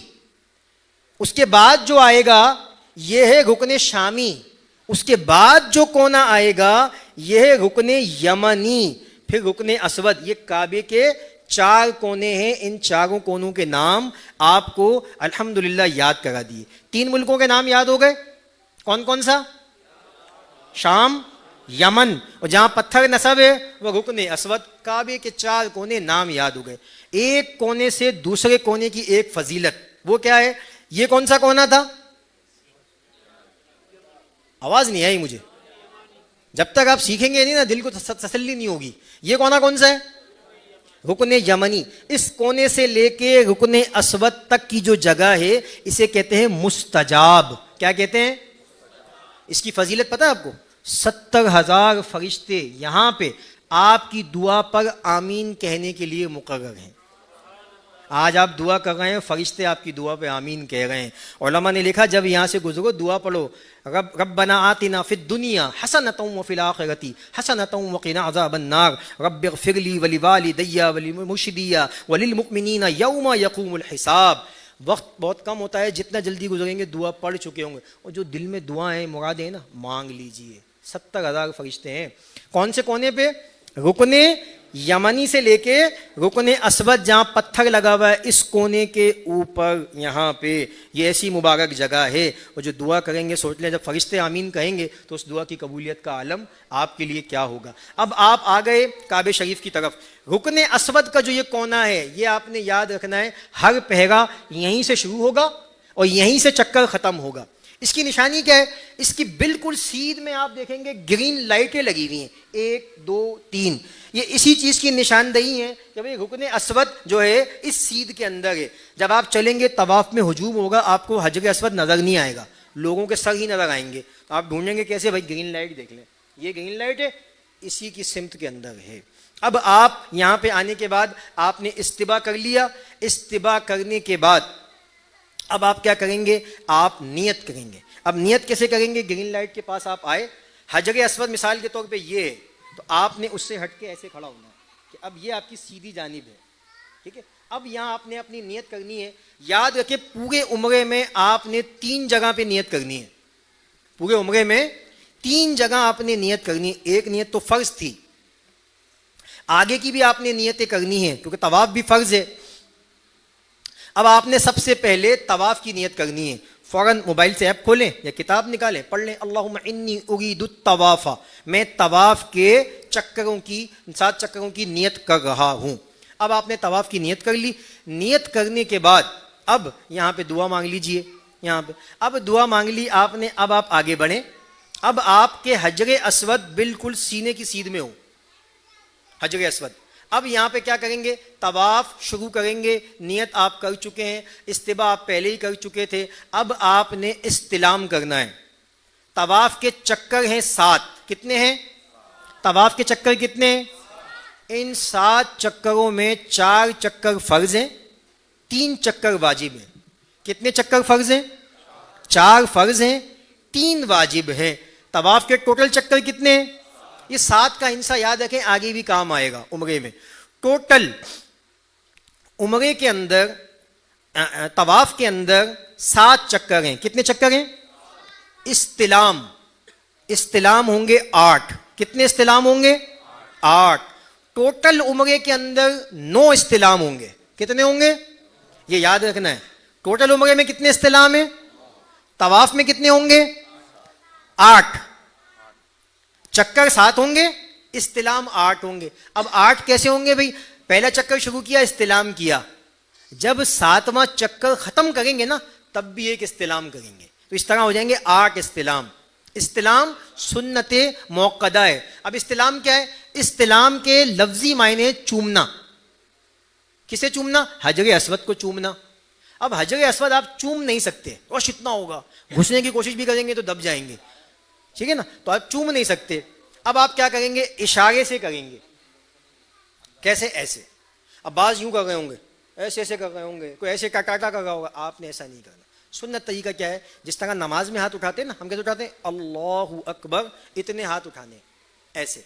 اس کے بعد جو آئے گا یہ ہے رکن شامی، اس کے بعد جو کونا آئے گا یہ ہے رکن یمنی، پھر رکن اسود۔ یہ کعبے کے 4 کونے ہیں, ان چاروں کونوں کے نام آپ کو الحمدللہ یاد کرا دیے. 3 ملکوں کے نام یاد ہو گئے, کون کون سا؟ شام, یمن, اور جہاں پتھر نصب ہے وہ رکن اسود. کعبے کے 4 کونے نام یاد ہو گئے. ایک کونے سے دوسرے کونے کی ایک فضیلت, وہ کیا ہے؟ یہ کون سا کونا تھا؟ آواز نہیں آئی مجھے. جب تک آپ سیکھیں گے نہیں نا دل کو تسلی نہیں ہوگی. یہ کونا کون سا ہے؟ رکن یمنی. اس کونے سے لے کے رکن اسود تک کی جو جگہ ہے اسے کہتے ہیں مستجاب. کیا کہتے ہیں؟ اس کی فضیلت پتہ ہے آپ کو؟ 70,000 فرشتے یہاں پہ آپ کی دعا پر آمین کہنے کے لیے مقرر ہیں. آج آپ دعا کر رہے ہیں, فرشتے آپ کی دعا پہ آمین کہہ رہے ہیں. علماء نے لکھا جب یہاں سے گزرو دعا پڑھو, ربنا آتنا فی الدنیا حسنۃ وفی الآخرۃ حسنۃ وقنا عذاب النار رب اغفر لی ولوالدی وللمرشدی وللمؤمنین یوم یقوم الحساب. وقت بہت کم ہوتا ہے, جتنا جلدی گزریں گے دعا پڑھ چکے ہوں گے, اور جو دل میں دعائیں مرادیں ہیں نا مانگ لیجئے. 70,000 فرشتے ہیں. کون سے کونے پہ؟ رکن یمنی سے لے کے رکن اسود جہاں پتھر لگا ہوا ہے اس کونے کے اوپر یہاں پہ یہ ایسی مبارک جگہ ہے. اور جو دعا کریں گے سوچ لیں جب فرشتے آمین کہیں گے تو اس دعا کی قبولیت کا عالم آپ کے لیے کیا ہوگا. اب آپ آ گئے کعبہ شریف کی طرف. رکن اسود کا جو یہ کونا ہے یہ آپ نے یاد رکھنا ہے, ہر پہرا یہیں سے شروع ہوگا اور یہیں سے چکر ختم ہوگا. اس کی نشانی کیا ہے؟ اس کی بالکل سیدھ میں آپ دیکھیں گے گرین لائٹیں لگی ہوئی ہیں, 1 2 3. یہ اسی چیز کی نشاندہی ہے کہ بھئی رکن اسود جو ہے اس سیدھ کے اندر ہے. جب آپ چلیں گے طواف میں ہجوم ہوگا, آپ کو حجر اسود نظر نہیں آئے گا, لوگوں کے سر ہی نظر آئیں گے. تو آپ ڈھونڈیں گے کیسے؟ بھائی گرین لائٹ دیکھ لیں, یہ گرین لائٹ ہے اسی کی سمت کے اندر ہے. اب آپ یہاں پہ آنے کے بعد آپ نے استباء کر لیا. استباء کرنے کے بعد اب آپ کیا کریں گے؟ آپ نیت کریں گے. اب نیت کیسے کریں گے؟ گرین لائٹ کے پاس آپ آئے, حجر اسود مثال کے طور پہ یہ ہے, تو آپ نے اس سے ہٹ کے ایسے کھڑا ہونا ہے کہ اب یہ آپ کی سیدھی جانب ہے. ٹھیک ہے, اب یہاں آپ نے اپنی نیت کرنی ہے. یاد رکھیں پورے عمرے میں آپ نے 3 جگہ پہ نیت کرنی ہے. پورے عمرے میں 3 جگہ آپ نے نیت کرنی ہے. ایک نیت تو فرض تھی, آگے کی بھی آپ نے نیتیں کرنی ہے کیونکہ طواف بھی فرض ہے. اب آپ نے سب سے پہلے طواف کی نیت کرنی ہے. فوراً موبائل سے ایپ کھولیں یا کتاب نکالیں, پڑھ لیں اللہم انی ارید الطواف, میں طواف کے چکروں کی 7 چکروں کی نیت کر رہا ہوں. اب آپ نے طواف کی نیت کر لی. نیت کرنے کے بعد اب یہاں پہ دعا مانگ لیجئے. یہاں پہ اب دعا مانگ لی آپ نے. اب آپ آگے بڑھیں. اب آپ کے حجر اسود بالکل سینے کی سیدھ میں ہو, حجر اسود. اب یہاں پہ کیا کریں گے؟ طواف شروع کریں گے. نیت آپ کر چکے ہیں, استباء آپ پہلے ہی کر چکے تھے. اب آپ نے استلام کرنا ہے. طواف کے چکر ہیں 7. کتنے ہیں طواف کے چکر؟ کتنے ہیں؟ ان 7 چکروں میں 4 چکر فرض ہیں, 3 چکر واجب ہیں. کتنے چکر فرض ہیں؟ 4 فرض ہیں, 3 واجب ہیں. طواف کے ٹوٹل چکر کتنے ہیں؟ یہ 7 کا ہندسہ یاد رکھیں, آگے بھی کام آئے گا عمرے میں. ٹوٹل عمرے کے اندر طواف کے اندر 7 چکر ہیں. کتنے چکر ہیں؟ استلام ہوں گے 8. کتنے استلام ہوں گے؟ 8. ٹوٹل عمرے کے اندر 9 استلام ہوں گے. کتنے ہوں گے؟ یہ یاد رکھنا ہے. ٹوٹل عمرے میں کتنے استلام ہیں؟ طواف میں کتنے ہوں گے؟ 8. چکر 7 ہوں گے, استلام 8 ہوں گے. اب 8 کیسے ہوں گے بھائی؟ پہلا چکر شروع کیا, استلام کیا, جب 7واں چکر ختم کریں گے نا تب بھی ایک استلام کریں گے, تو اس طرح ہو جائیں گے 8 استلام. استلام سنت موقدہ ہے. اب استلام کیا ہے؟ استلام کے لفظی معنی چومنا. کسے چومنا؟ حجر اسود کو چومنا. اب حجر اسود آپ چوم نہیں سکتے, اور اتنا ہوگا, گھسنے کی کوشش بھی کریں گے تو دب جائیں گے, ٹھیک ہے نا, تو آپ چوم نہیں سکتے. اب آپ کیا کریں گے؟ اشارے سے کریں گے. کیسے؟ ایسے. اب بعض یوں کر رہے ہوں گے, ایسے ایسے کر رہے ہوں گے, کوئی ایسے ٹاٹا کر رہا ہوگا. آپ نے ایسا نہیں کرنا. سنت طریقہ کیا ہے؟ جس طرح نماز میں ہاتھ اٹھاتے ہیں نا, ہم کیسے اٹھاتے ہیں؟ اللہ اکبر, اتنے ہاتھ اٹھانے ایسے.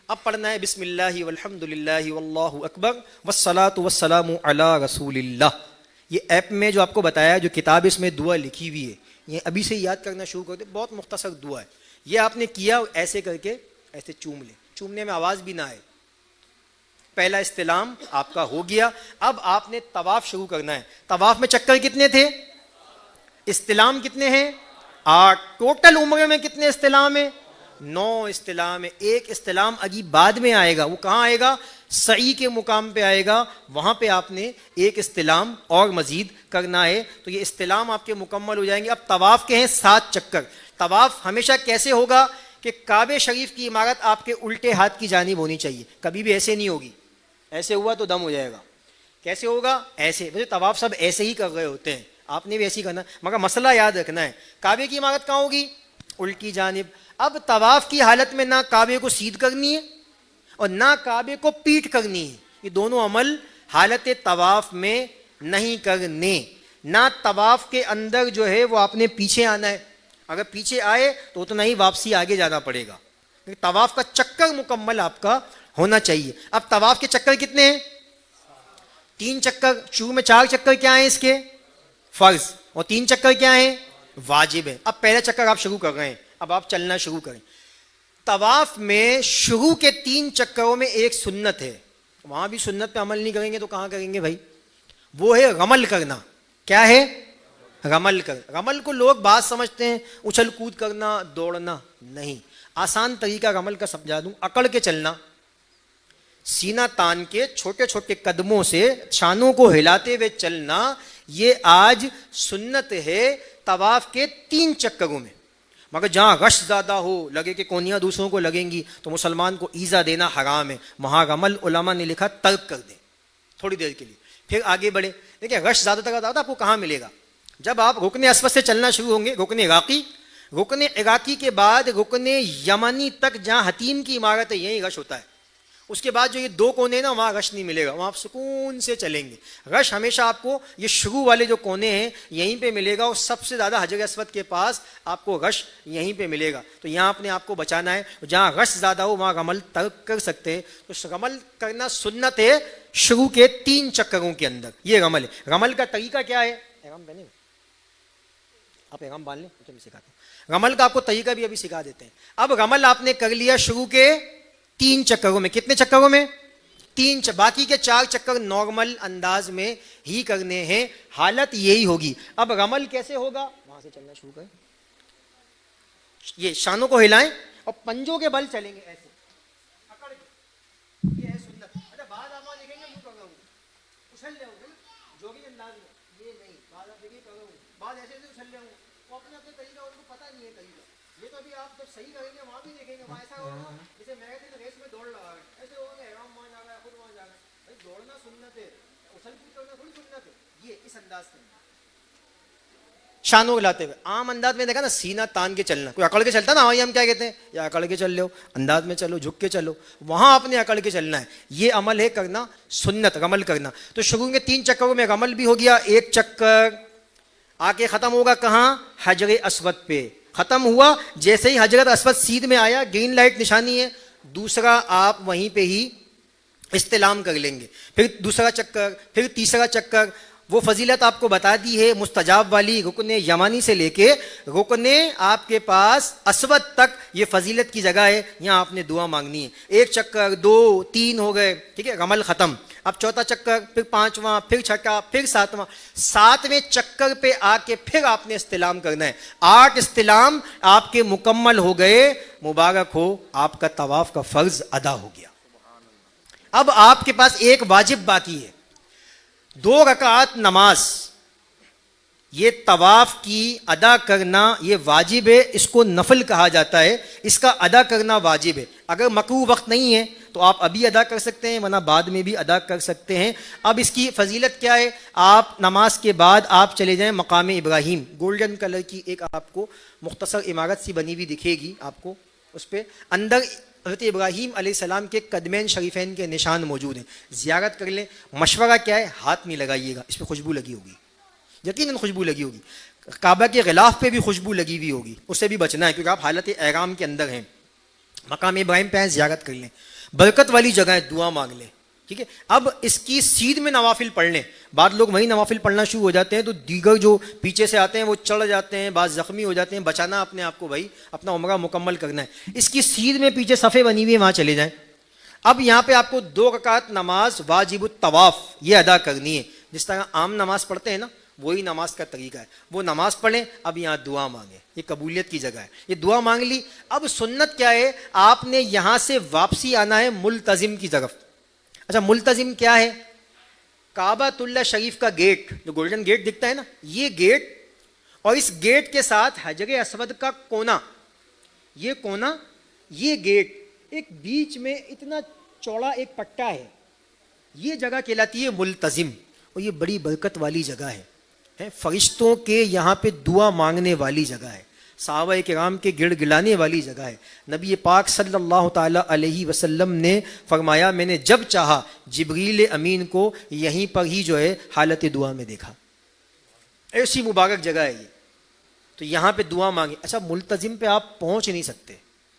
اب پڑھنا ہے بسم اللہ والحمد للہ واللہ اکبر والصلاۃ والسلام علی رسول اللہ. یہ ایپ میں جو آپ کو بتایا, جو کتاب اس میں دعا لکھی ہوئی ہے, یہ ابھی سے یاد کرنا شروع کر دیں. بہت مختصر دعا ہے. یہ آپ نے کیا, ایسے کر کے ایسے چوم لیں. چومنے میں آواز بھی نہ آئے, پہلا استلام آپ کا ہو گیا. اب آپ نے طواف شروع کرنا ہے. طواف میں چکر کتنے تھے؟ استلام کتنے ہیں؟ 8. ٹوٹل عمرے میں کتنے استلام ہیں؟ 9 استلام ہے. ایک استلام ابھی بعد میں آئے گا. وہ کہاں آئے گا؟ سعی کے مقام پہ آئے گا. وہاں پہ آپ نے ایک استلام اور مزید کرنا ہے. تو یہ استلام آپ کے مکمل ہو جائیں گے. اب طواف کے ہیں 7 چکر. طواف ہمیشہ کیسے ہوگا کہ کعبہ شریف کی عمارت آپ کے الٹے ہاتھ کی جانب ہونی چاہیے. کبھی بھی ایسے نہیں ہوگی. ایسے ہوا تو دم ہو جائے گا. کیسے ہوگا؟ ایسے. ویسے طواف سب ایسے ہی کر رہے ہوتے ہیں, آپ نے بھی ایسے ہی کرنا, مگر مسئلہ یاد رکھنا ہے, کعبے کی عمارت کہاں ہوگی؟ الٹی جانب. اب طواف کی حالت میں نہ کعبے کو سیدھ کرنی ہے اور نہ کعبے کو پیٹ کرنی ہے. یہ دونوں عمل حالت طواف میں نہیں کرنے. نہ طواف کے اندر جو ہے وہ آپ نے پیچھے آنا ہے. اگر پیچھے آئے تو اتنا ہی واپسی آگے جانا پڑے گا. طواف کا چکر مکمل آپ کا ہونا چاہیے. اب طواف کے چکر کتنے ہیں؟ 3 چکر. شروع میں 4 چکر کیا ہیں اس کے؟ فرض. اور 3 چکر کیا ہیں؟ واجب ہے. اب پہلا چکر آپ شروع کر رہے ہیں. اب آپ چلنا شروع کریں. طواف میں شروع کے 3 چکروں میں ایک سنت ہے. وہاں بھی سنت پہ عمل نہیں کریں گے تو کہاں کریں گے بھائی؟ وہ ہے رمل کرنا. کیا ہے؟ رمل کر. رمل کو لوگ بات سمجھتے ہیں اچھل کود کرنا, دوڑنا. نہیں, آسان طریقہ رمل کا سمجھا دوں. اکڑ کے چلنا, سینہ تان کے چھوٹے چھوٹے قدموں سے شانوں کو ہلاتے ہوئے چلنا, یہ آج سنت ہے طواف کے 3 چکروں میں. مگر جہاں رش زیادہ ہو, لگے کہ کونیاں دوسروں کو لگیں گی, تو مسلمان کو ایزا دینا حرام ہے. وہاں رمل علماء نے لکھا ترک کر دیں تھوڑی دیر کے لیے, پھر آگے بڑھے. دیکھیں رش زیادہ تر آپ کو کہاں ملے گا؟ جب آپ رکن اسود سے چلنا شروع ہوں گے, رکن عراقی, رکن عراقی کے بعد رکن یمنی تک جہاں حتیم کی عمارت ہے یہیں رش ہوتا ہے. اس کے بعد جو یہ 2 کونے ہیں نا, وہاں رش نہیں ملے گا. وہاں آپ سکون سے چلیں گے. رش ہمیشہ آپ کو یہ شروع والے جو کونے ہیں یہیں پہ ملے گا, اور سب سے زیادہ حجر اسود کے پاس آپ کو رش یہیں پہ ملے گا. تو یہاں اپنے آپ کو بچانا ہے. جہاں رش زیادہ ہو وہاں رمل ترک کر سکتے ہیں. تو رمل کرنا سنت ہے شروع کے 3 چکروں کے اندر. یہ رمل ہے. رمل کا طریقہ کیا ہے؟ احرام پہنے آپ احرام باندھ لیں, تو میں سکھاتا ہوں. رمل کا آپ کو طریقہ بھی ابھی سکھا دیتے ہیں. اب رمل آپ نے کر لیا شروع کے 3 چکروں میں. کتنے چکروں میں؟ 3. باقی کے 4 چکر نارمل انداز میں ہی کرنے ہیں. حالت یہی ہوگی. اب رمل کیسے ہوگا؟ وہاں سے چلنا شروع کریں, یہ شانوں کو ہلائیں اور پنجوں کے بل چلیں گے ایسے اکڑ کے. یہ ہے سنت. اچھا بعد آپ دیکھیں گے منہ کر رہا ہوں, اچھل رہے ہوں گے جوگنگ انداز میں, یہ نہیں. بعد آپ دیکھیں کر رہا ہوں, بعد ایسے ایسے اچھل رہے ہوں. وہ اپنے اپنے طریقہ, ان کو پتہ نہیں ہے طریقہ. یہ تو ابھی آپ جب صحیح کریں گے وہاں بھی دیکھیں گے, وہاں ایسا ہوگا جیسے میرے ریس میں دوڑ لگا ہے, ایسے ہوگا کہ احرام وہاں جا رہا ہے, خود وہاں جا رہا ہے. بھائی دوڑنا سنت ہے, اچھل کود کرنا تھوڑی سنت ہے. یہ اس انداز سے شانوں ہلاتے ہوئے عام انداز میں دیکھا نا, سینہ تان کے چلنا. کوئی اکڑ کے چلتا نا, وہی ہم کیا کہتے ہیں, یا اکڑ کے چل لو, انداز میں چلو, جھک کے چلو. وہاں آپ نے اکڑ کے چلنا ہے. یہ عمل ہے کرنا سنت, رمل کرنا. تو شروع کے 3 چکروں میں رمل بھی ہو گیا. 1 چکر آ کے ختم ہوگا کہاں؟ حجر اسود پہ. ختم ہوا, جیسے ہی حجر اسود سیدھ میں آیا, گرین لائٹ نشانی ہے, دوسرا آپ وہیں پہ ہی استلام کر لیں گے. پھر دوسرا چکر, پھر تیسرا چکر. وہ فضیلت آپ کو بتا دی ہے مستجاب والی, رکن یمانی سے لے کے رکن آپ کے پاس اسود تک یہ فضیلت کی جگہ ہے. یہاں آپ نے دعا مانگنی ہے. 1 چکر, 2, 3 ہو گئے, ٹھیک ہے, رمل ختم. اب چوتھا چکر, پھر 5واں, پھر چھٹا, پھر 7واں. 7ویں چکر پہ آ کے پھر آپ نے استلام کرنا ہے. 8 استلام آپ کے مکمل ہو گئے. مبارک ہو, آپ کا طواف کا فرض ادا ہو گیا. اب آپ کے پاس ایک واجب باقی ہے, 2 رکعات نماز. یہ طواف کی ادا کرنا یہ واجب ہے. اس کو نفل کہا جاتا ہے. اس کا ادا کرنا واجب ہے. اگر مکروہ وقت نہیں ہے تو آپ ابھی ادا کر سکتے ہیں, ورنہ بعد میں بھی ادا کر سکتے ہیں. اب اس کی فضیلت کیا ہے؟ آپ نماز کے بعد آپ چلے جائیں مقام ابراہیم. گولڈن کلر کی ایک آپ کو مختصر عمارت سی بنی ہوئی دکھے گی آپ کو. اس پہ اندر حضرت ابراہیم علیہ السلام کے قدمین شریفین کے نشان موجود ہیں. زیارت کر لیں. مشورہ کیا ہے؟ ہاتھ نہیں لگائیے گا, اس پہ خوشبو لگی ہوگی, یقیناً خوشبو لگی ہوگی. کعبہ کے غلاف پہ بھی خوشبو لگی ہوئی ہوگی, اس سے بھی بچنا ہے, کیونکہ آپ حالت احرام کے اندر ہیں. مقام ابراہیم پہ زیارت کر لیں, برکت والی جگہ ہے, دعا مانگ لیں, ٹھیک ہے. اب اس کی سیدھ میں نوافل پڑھ لیں. بعض لوگ وہیں نوافل پڑھنا شروع ہو جاتے ہیں تو دیگر جو پیچھے سے آتے ہیں وہ چڑھ جاتے ہیں, بعض زخمی ہو جاتے ہیں. بچانا اپنے آپ کو بھائی, اپنا عمرہ مکمل کرنا ہے. اس کی سیدھ میں پیچھے صفحے بنی ہوئی ہیں, وہاں چلے جائیں. اب یہاں پہ آپ کو 2 رکعت نماز واجب الطواف یہ ادا کرنی ہے، جس طرح عام نماز پڑھتے ہیں نا، وہی نماز کا طریقہ ہے، وہ نماز پڑھیں. اب یہاں دعا مانگیں، یہ قبولیت کی جگہ ہے، یہ دعا مانگ لی. اب سنت کیا ہے، آپ نے یہاں سے واپسی آنا ہے ملتزم کی طرف. اچھا ملتزم کیا ہے؟ کعبۃ اللہ شریف کا گیٹ، جو گولڈن گیٹ دکھتا ہے نا، یہ گیٹ، اور اس گیٹ کے ساتھ حجر اسود کا کونا، یہ کونا، یہ گیٹ، ایک بیچ میں اتنا چوڑا ایک پٹا ہے، یہ جگہ کہلاتی ہے ملتزم. اور یہ بڑی برکت والی جگہ ہے، فرشتوں کے یہاں پہ دعا مانگنے والی جگہ ہے، صحابہ کرام کے گڑ گلانے والی جگہ ہے. نبی پاک صلی اللہ تعالی علیہ وسلم نے فرمایا میں نے جب چاہا جبریل امین کو یہیں پر ہی جو ہے حالت دعا میں دیکھا. ایسی مبارک جگہ ہے یہ، تو یہاں پہ دعا مانگے. اچھا ملتزم پہ آپ پہنچ نہیں سکتے،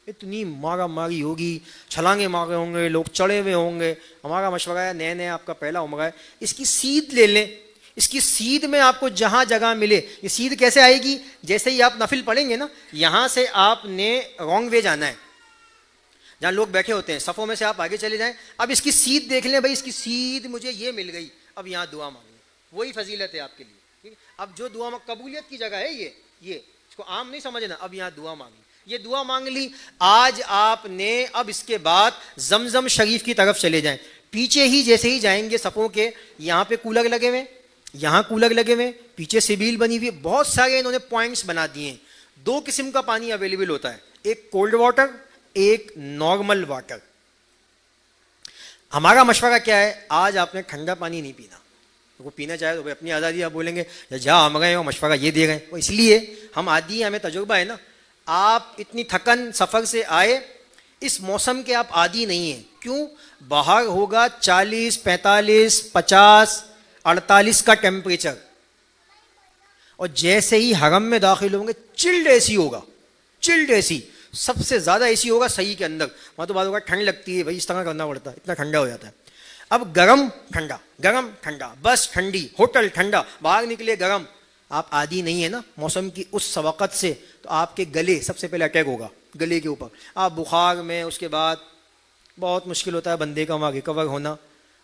اتنی مارا ماری ہوگی، چھلانگے مارے ہوں گے، لوگ چڑھے ہوئے ہوں گے. ہمارا مشورہ ہے، نئے نئے آپ کا پہلا عمرہ ہے، اس کی سیدھ لے لیں. اس کی سیدھ میں آپ کو جہاں جگہ ملے. یہ سیدھ کیسے آئے گی؟ جیسے ہی آپ نفل پڑھیں گے نا، یہاں سے آپ نے رانگ وے جانا ہے، جہاں لوگ بیٹھے ہوتے ہیں صفوں میں سے آپ آگے چلے جائیں. اب اس کی سیدھ دیکھ لیں، بھائی اس کی سیدھ مجھے یہ مل گئی، اب یہاں دعا مانگیں، وہی فضیلت ہے آپ کے لیے. ٹھیک ہے، اب جو دعا قبولیت کی جگہ ہے، یہ اس کو عام نہیں سمجھنا. اب یہاں دعا مانگیں، یہ دعا مانگ لی. آج آپ نے اب اس کے بعد زمزم شریف کی طرف چلے جائیں. پیچھے ہی جیسے ہی جائیں گے صفوں کے، یہاں پہ کولر لگے ہوئے، یہاں کولر لگے ہوئے، پیچھے سیبیل بنی ہوئی، بہت سارے انہوں نے پوائنٹس بنا دیے ہیں. 2 قسم کا پانی اویلیبل ہوتا ہے، ایک کولڈ واٹر، ایک نارمل واٹر. ہمارا مشورہ کیا ہے، آج آپ نے ٹھنڈا پانی نہیں پینا. وہ پینا چاہے تو اپنی آزادی، آپ بولیں گے جا ہم گئے ہو مشورہ یہ دے گئے، وہ اس لیے ہم عادی ہیں، ہمیں تجربہ ہے نا. آپ اتنی تھکن سفر سے آئے، اس موسم کے آپ عادی نہیں ہیں. کیوں؟ باہر ہوگا 40 45 50 48 کا ٹیمپریچر، اور جیسے ہی حرم میں داخل ہوں گے چلڈ اے سی ہوگا، چلڈ اے سی، سب سے زیادہ اے سی ہوگا صحیح کے اندر. وہاں تو بعض ہوگا ٹھنڈ لگتی ہے، بھائی اس طرح کرنا پڑتا ہے، اتنا ٹھنڈا ہو جاتا ہے. اب گرم ٹھنڈا، گرم ٹھنڈا، بس ٹھنڈی، ہوٹل ٹھنڈا، باہر نکلے گرم. آپ عادی نہیں ہے نا موسم کی اس وقت سے، تو آپ کے گلے سب سے پہلے اٹیک ہوگا، گلے کے اوپر آپ بخار میں، اس کے بعد بہت مشکل ہوتا ہے بندے کا وہاں ریکور ہونا،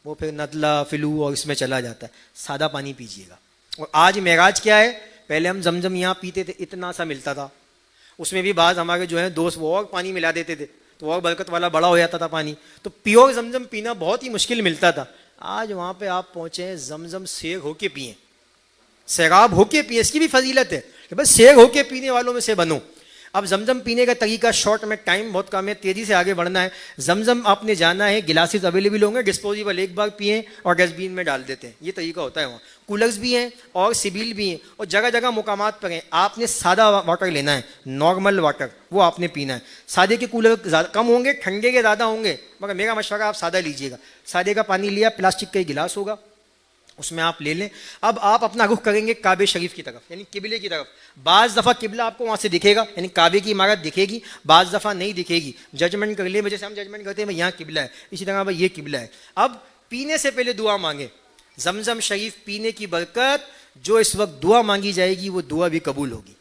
وہ پھر نزلہ فلو اور اس میں چلا جاتا ہے. سادہ پانی پیجیے گا. اور آج معراج کیا ہے، پہلے ہم زمزم یہاں پیتے تھے، اتنا سا ملتا تھا، اس میں بھی بعض ہمارے جو ہیں دوست وہ اور پانی ملا دیتے تھے، تو اور برکت والا بڑا ہو جاتا تھا پانی. تو پیور زمزم پینا بہت ہی مشکل ملتا تھا. آج وہاں پہ آپ پہنچے، زمزم سیر ہو کے پئیں، سیراب ہو کے پئیں. اس کی بھی فضیلت ہے کہ بس سیر ہو کے پینے والوں میں سے بنو. اب زمزم پینے کا طریقہ شارٹ میں، ٹائم بہت کم ہے، تیزی سے آگے بڑھنا ہے. زمزم آپ نے جانا ہے، گلاسز اویلیبل ہوں گے، ڈسپوزیبل، ایک بار پئیں اور ڈسٹ بین میں ڈال دیتے ہیں، یہ طریقہ ہوتا ہے. وہاں کولرز بھی ہیں اور سیبیل بھی ہیں، اور جگہ جگہ مقامات پر ہیں. آپ نے سادہ واٹر لینا ہے، نارمل واٹر، وہ آپ نے پینا ہے. سادے کے کولر کم ہوں گے، ٹھنڈے کے زیادہ ہوں گے، مگر میرا مشورہ آپ سادہ لیجیے گا. سادے کا پانی لیا، پلاسٹک کا ہی گلاس ہوگا، اس میں آپ لے لیں. اب آپ اپنا رخ کریں گے کعبے شریف کی طرف، یعنی قبلے کی طرف. بعض دفعہ قبلہ آپ کو وہاں سے دکھے گا، یعنی کعبے کی عمارت دکھے گی، بعض دفعہ نہیں دکھے گی. ججمنٹ کر لیں، جیسے ہم ججمنٹ کرتے ہیں بھائی یہاں قبلہ ہے، اسی طرح بھائی یہ قبلہ ہے. اب پینے سے پہلے دعا مانگے. زمزم شریف پینے کی برکت، جو اس وقت دعا مانگی جائے گی وہ دعا بھی قبول ہوگی.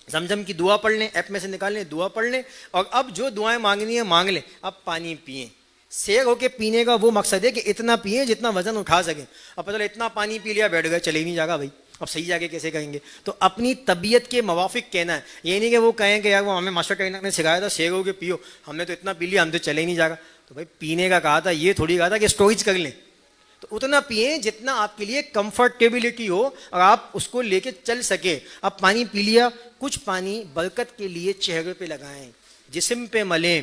زمزم کی دعا پڑھ لیں، ایپ میں سے نکال لیں، دعا پڑھ لیں، اور اب جو دعائیں مانگنی ہے مانگ لیں. اب پانی پئیں. سیر ہو کے پینے کا وہ مقصد ہے کہ اتنا پئیں جتنا وزن اٹھا سکیں. اب پتہ اتنا پانی پی لیا، بیٹھ گئے، چلے ہی نہیں جاگا بھائی، اب صحیح جاگے کیسے کہیں گے. تو اپنی طبیعت کے موافق کہنا ہے، یہ نہیں کہ وہ کہیں کہ یار وہ ہمیں ماسٹر ٹرینر نے سکھایا تھا سیر ہو کے پیو، ہم نے تو اتنا پی لیا، ہم تو چلے ہی نہیں جاگا. تو بھائی پینے کا کہا تھا، یہ تھوڑی کہا تھا کہ اسٹوریج کر لیں. تو اتنا پئیں جتنا آپ کے لیے کمفرٹیبلٹی ہو اور آپ اس کو لے کے چل سکیں. اب پانی پی لیا، کچھ پانی برکت کے لیے چہرے پہ لگائیں، جسم پہ ملیں.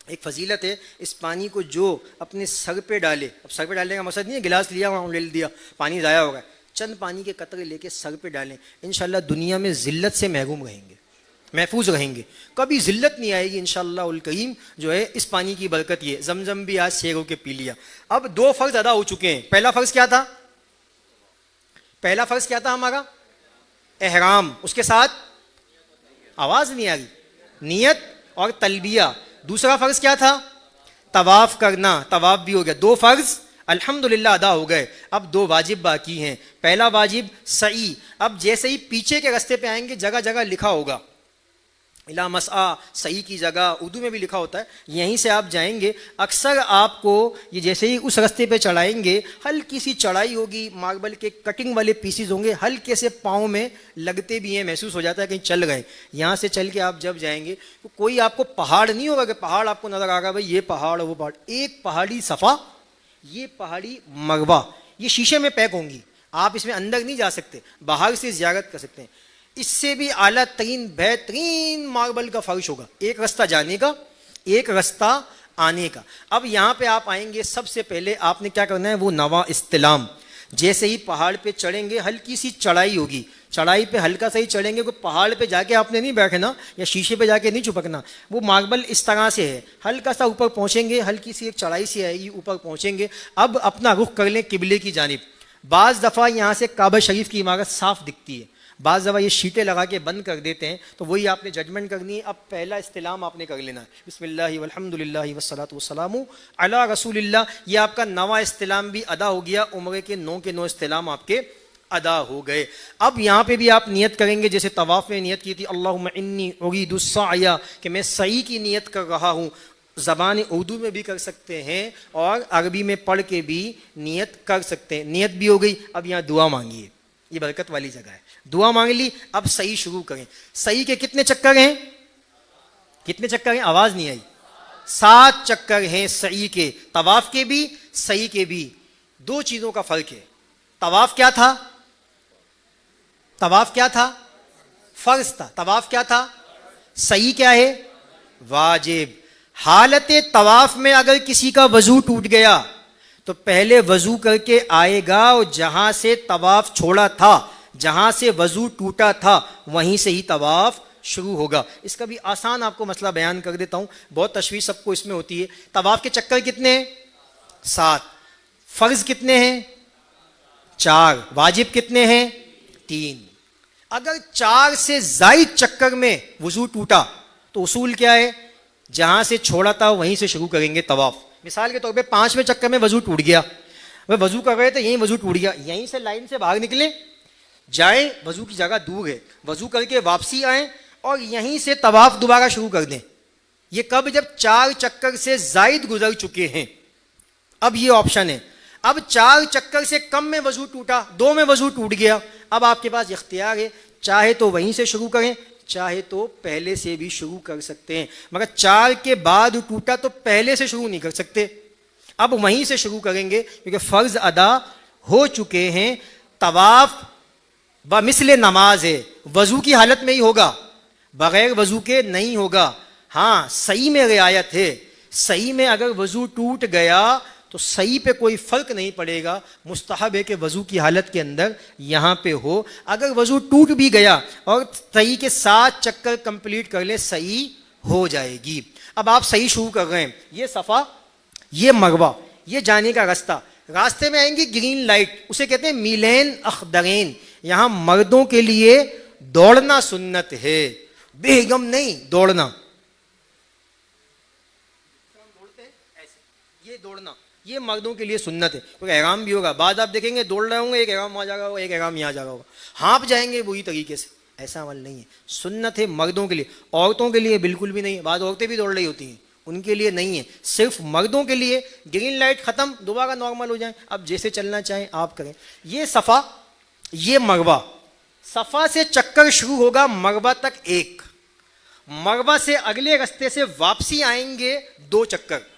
ایک فضیلت ہے، اس پانی کو جو اپنے سر پہ ڈالے، اب سر پہ ڈالنے کا مقصد نہیں ہے گلاس لیا وہاں لے دیا پانی ضائع ہوگا، چند پانی کے قطرے لے کے سر پہ ڈالیں. انشاءاللہ دنیا میں ذلت سے محروم رہیں گے، محفوظ رہیں گے، کبھی ذلت نہیں آئے گی انشاءاللہ الکریم. جو ہے اس پانی کی برکت یہ. زمزم بھی آج سیر ہو کے پی لیا. اب 2 فرض ادا ہو چکے ہیں. پہلا فرض کیا تھا؟ پہلا فرض کیا تھا ہمارا؟ احرام، اس کے ساتھ آواز نہیں آ رہی، نیت اور تلبیہ. دوسرا فرض کیا تھا؟ طواف کرنا. طواف بھی ہو گیا. 2 فرض الحمدللہ ادا ہو گئے. اب 2 واجب باقی ہیں. پہلا واجب سعی. اب جیسے ہی پیچھے کے راستے پہ آئیں گے جگہ جگہ لکھا ہوگا الا مسعى صحیح کی جگہ اردو میں بھی لکھا ہوتا ہے، یہیں سے آپ جائیں گے. اکثر آپ کو یہ جیسے ہی اس راستے پہ چڑھائیں گے ہلکی سی چڑھائی ہوگی، ماربل کے کٹنگ والے پیسز ہوں گے، ہلکے سے پاؤں میں لگتے بھی ہیں، محسوس ہو جاتا ہے کہیں چل گئے. یہاں سے چل کے آپ جب جائیں گے تو کوئی آپ کو پہاڑ نہیں ہوگا کہ پہاڑ آپ کو نظر آ گا بھائی یہ پہاڑ وہ پہاڑ. ایک پہاڑی صفا، یہ پہاڑی مروہ، یہ شیشے میں پیک ہوں گی، آپ اس میں اندر نہیں جا سکتے، باہر سے زیارت کر سکتے ہیں. اس سے بھی اعلیٰ ترین بہترین ماربل کا فرش ہوگا، ایک راستہ جانے کا، ایک راستہ آنے کا. اب یہاں پہ آپ آئیں گے، سب سے پہلے آپ نے کیا کرنا ہے، وہ نوا استلام. جیسے ہی پہاڑ پہ چڑھیں گے ہلکی سی چڑھائی ہوگی، چڑھائی پہ ہلکا سا ہی چڑھیں گے، کوئی پہاڑ پہ جا کے آپ نے نہیں بیٹھنا یا شیشے پہ جا کے نہیں چپکنا. وہ ماربل اس طرح سے ہے، ہلکا سا اوپر پہنچیں گے، ہلکی سی ایک چڑھائی سی آئے گی، اوپر پہنچیں گے. اب اپنا رخ کر لیں قبلے کی جانب. بعض دفعہ یہاں سے کعبہ شریف کی عمارت صاف دکھتی ہے، بعض دفعہ یہ شیٹیں لگا کے بند کر دیتے ہیں، تو وہی آپ نے ججمنٹ کرنی ہے. اب پہلا استلام آپ نے کر لینا ہے، بسم اللہ والحمد للہ والصلاۃ والسلام علی رسول اللہ. یہ آپ کا نواں استلام بھی ادا ہو گیا، عمرے کے 9 کے 9 استلام آپ کے ادا ہو گئے. اب یہاں پہ بھی آپ نیت کریں گے جیسے طواف میں نیت کی تھی، اللہم انی ارید السعی، کہ میں سعی کی نیت کر رہا ہوں. زبان اردو میں بھی کر سکتے ہیں اور عربی میں پڑھ کے بھی نیت کر سکتے ہیں. نیت بھی ہو گئی. اب یہاں دعا مانگیے، یہ برکت والی جگہ ہے. دعا مانگ لی، اب صحیح شروع کریں. صحیح کے کتنے چکر ہیں؟ کتنے چکر ہیں؟ آواز نہیں آئی. 7 چکر ہیں صحیح کے. طواف کے بھی صحیح کے بھی. 2 چیزوں کا فرق ہے. طواف کیا تھا؟ طواف کیا تھا؟ فرض تھا. طواف کیا تھا؟ صحیح کیا ہے؟ واجب. حالت طواف میں اگر کسی کا وضو ٹوٹ گیا تو پہلے وضو کر کے آئے گا اور جہاں سے طواف چھوڑا تھا، جہاں سے وضو ٹوٹا تھا وہیں سے ہی طواف شروع ہوگا. اس کا بھی آسان آپ کو مسئلہ بیان کر دیتا ہوں، بہت تشویش سب کو اس میں ہوتی ہے. طواف کے چکر کتنے ہیں؟ 7. فرض کتنے ہیں؟ 4. واجب کتنے ہیں؟ 3. اگر 4 سے زائد چکر میں وضو ٹوٹا تو اصول کیا ہے؟ جہاں سے چھوڑا تھا وہیں سے شروع کریں گے طواف. مثال کے طور پہ 5ویں چکر میں وضو ٹوٹ گیا، وہ وضو کر رہے تھے، یہیں وضو ٹوٹ گیا، یہیں سے لائن سے باہر نکلیں، جائیں، وضو کی جگہ دور ہے، وضو کر کے واپسی آئیں اور یہیں سے طواف دوبارہ شروع کر دیں. یہ کب؟ جب 4 چکر سے زائد گزر چکے ہیں. اب یہ آپشن ہے. اب 4 چکر سے کم میں وضو ٹوٹا، 2 میں وضو ٹوٹ گیا، اب آپ کے پاس اختیار ہے، چاہے تو وہیں سے شروع کریں، چاہے تو پہلے سے بھی شروع کر سکتے ہیں. مگر 4 کے بعد ٹوٹا تو پہلے سے شروع نہیں کر سکتے، اب وہیں سے شروع کریں گے کیونکہ فرض ادا ہو چکے ہیں. طواف بمثل نماز ہے، وضو کی حالت میں ہی ہوگا، بغیر وضو کے نہیں ہوگا. ہاں صحیح میں رعایت ہے، صحیح میں اگر وضو ٹوٹ گیا تو صحیح پہ کوئی فرق نہیں پڑے گا. مستحب ہے کہ وضو کی حالت کے اندر یہاں پہ ہو. اگر وضو ٹوٹ بھی گیا اور صحیح کے 7 چکر کمپلیٹ کر لیں صحیح ہو جائے گی. اب آپ صحیح شروع کر رہے ہیں، یہ صفا، یہ مروہ، یہ جانے کا راستہ. راستے میں آئیں گے گرین لائٹ، اسے کہتے ہیں میلین اخضرین. یہاں مردوں کے لیے دوڑنا سنت ہے، بیگم نہیں دوڑنا. یہ دوڑنا یہ مردوں کے لیے سنت ہے، کیونکہ احرام بھی ہوگا. بعد آپ دیکھیں گے دوڑ رہے ہوں گے، ایک احرام وہاں جا رہا ہوگا، ایک احرام یہاں جا رہا ہوگا، ہانپ جائیں گے وہی طریقے سے. ایسا عمل نہیں ہے، سنت ہے مردوں کے لیے. عورتوں کے لیے بالکل بھی نہیں. بعض عورتیں بھی دوڑ رہی ہوتی ہیں، ان کے لیے نہیں ہے، صرف مردوں کے لیے. گرین لائٹ ختم، دوبارہ نارمل ہو جائیں، اب جیسے چلنا چاہیں آپ کریں. یہ صفا، یہ مروہ. صفا سے چکر شروع ہوگا مروہ تک 1، مروہ سے اگلے رستے سے واپسی آئیں گے 2 چکر،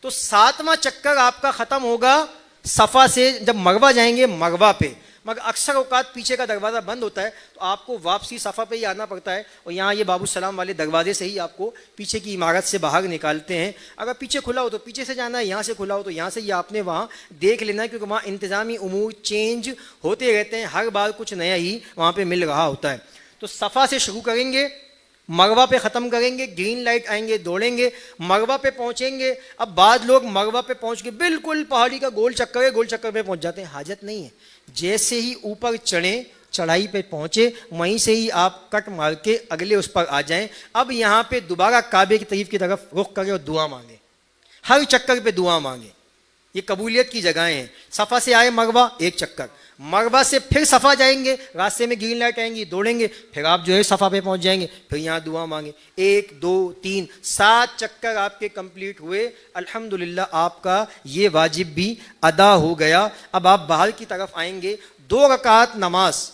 تو 7واں چکر آپ کا ختم ہوگا صفا سے. جب مروہ جائیں گے مروہ پہ، مگر اکثر اوقات پیچھے کا دروازہ بند ہوتا ہے تو آپ کو واپسی صفا پہ ہی آنا پڑتا ہے، اور یہاں یہ باب السلام والے دروازے سے ہی آپ کو پیچھے کی عمارت سے باہر نکالتے ہیں. اگر پیچھے کھلا ہو تو پیچھے سے جانا ہے، یہاں سے کھلا ہو تو یہاں سے ہی آپ نے وہاں دیکھ لینا ہے، کیونکہ وہاں انتظامی امور چینج ہوتے رہتے ہیں، ہر بار کچھ نیا ہی وہاں پہ مل رہا ہوتا ہے. تو صفا سے شروع کریں گے، مروہ پہ ختم کریں گے، گرین لائٹ آئیں گے دوڑیں گے، مروہ پہ پہنچیں گے. اب بعض لوگ مروہ پہ پہنچ کے بالکل پہاڑی کا گول چکر ہے، گول چکر پہ پہنچ جاتے ہیں. حاجت نہیں ہے، جیسے ہی اوپر چڑھیں، چڑھائی پہ پہنچے، وہیں سے ہی آپ کٹ مار کے اگلے اس پر آ جائیں. اب یہاں پہ دوبارہ کعبے کی طرف رخ کریں اور دعا مانگیں، ہر چکر پہ دعا مانگیں. یہ قبولیت کی جگہیں ہیں. صفا سے آئے مروا ایک چکر, مروا سے پھر صفا جائیں گے, راستے میں گرین لائٹ آئیں گی, دوڑیں گے, پھر آپ جو ہے صفا پہ پہنچ جائیں گے, پھر یہاں دعا مانگیں. 1 2 3 7 چکر آپ کے کمپلیٹ ہوئے, الحمدللہ آپ کا یہ واجب بھی ادا ہو گیا. اب آپ باہر کی طرف آئیں گے, 2 رکعت نماز